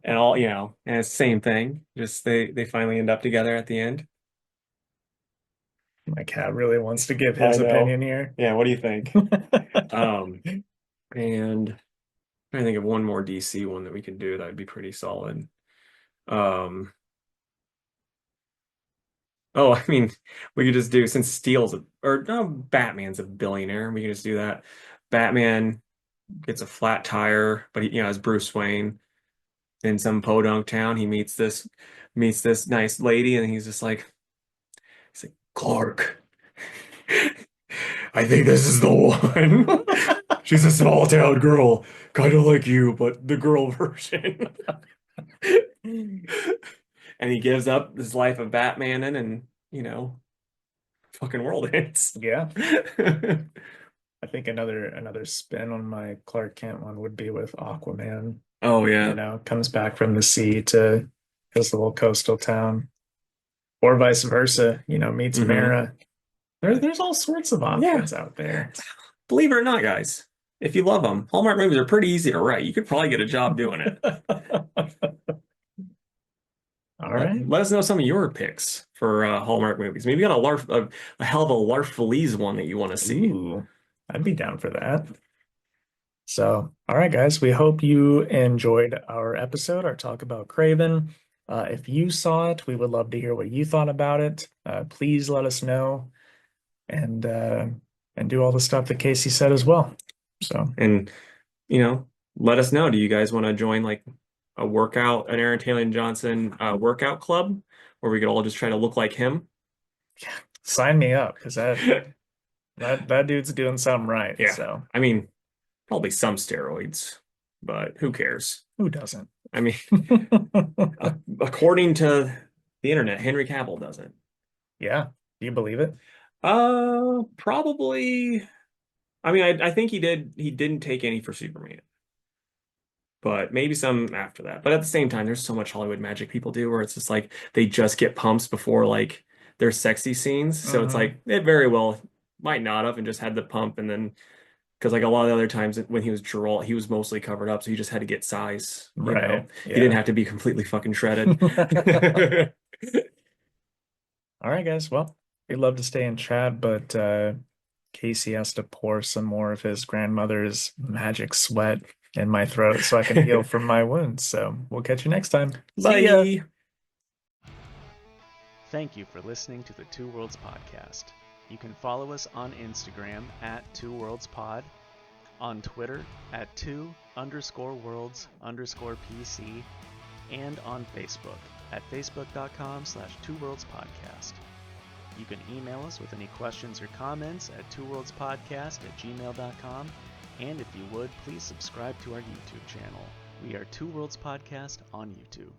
S1: And and it's the same thing. Just they finally end up together at the end.
S2: My cat really wants to give
S1: I
S2: his
S1: know.
S2: opinion here.
S1: Yeah, what do you think? Um, and I'm trying to think of one more DC one that we could do that would be pretty solid. Um, oh, I mean, we could just do since or no, Batman's a billionaire. We can just do that. Batman gets a flat tire, but as Bruce Wayne in some podunk town, he meets this nice lady, and he's like, Clark, I think this is the one. She's a small town girl, kind of like you, but the girl version. And he gives up his life of Batman and fucking world ends.
S2: Yeah. I think another spin on my Clark Kent one would be with Aquaman.
S1: Oh yeah.
S2: Comes back from the sea to his little coastal town, or vice versa. Meets
S1: Hmm.
S2: Mara. There's all sorts of
S1: Yeah.
S2: options out there.
S1: Believe it or not, guys, if you love them, Hallmark movies are pretty easy to write. You could probably get a job doing it.
S2: All
S1: Let,
S2: right.
S1: let us know some of your picks for Hallmark movies. Maybe you got a hell of a Larfleeze one that you want to see.
S2: Ooh, I'd be down for that. So, all right, guys, we hope you enjoyed our episode, our talk about Craven. If you saw it, we would love to hear what you thought about it. Please let us know and uh, and do all the stuff that Casey said as well. So,
S1: And let us know. Do you guys want to join like an Aaron Taylor Johnson workout club where we could all just try to look like him?
S2: sign me up because that dude's doing something right.
S1: Yeah.
S2: So,
S1: I mean, probably some steroids, but who cares?
S2: who doesn't?
S1: I mean, according to the internet, Henry Cavill doesn't.
S2: Yeah. Do you believe it?
S1: Probably. I mean, I think he did. He didn't take any for Superman, but maybe some after that. But at the same time, there's so much Hollywood magic people do where it's just like they just get pumps before like their sexy scenes. So it's
S2: Hmm.
S1: like it very well might not have and just had the pump and then because like a lot of the other times when he was Geralt, he was mostly covered up, so he just had to get size.
S2: Right.
S1: He didn't
S2: Yeah.
S1: have to be completely fucking shredded.
S2: All right, guys. Well, we'd love to stay in chat, but Casey has to pour some more of his grandmother's magic sweat in my throat so I can heal from my wounds. So we'll catch you next time. See ya.
S1: Bye.
S3: Thank you for listening to the Two Worlds Podcast. You can follow us on Instagram at Two Worlds Pod, on Twitter at two_worlds_PC, and on Facebook at facebook.com/twoworldspodcast. You can email us with any questions or comments at twoworldspodcast@gmail.com, and if you would, please subscribe to our YouTube channel. We are Two Worlds Podcast on YouTube.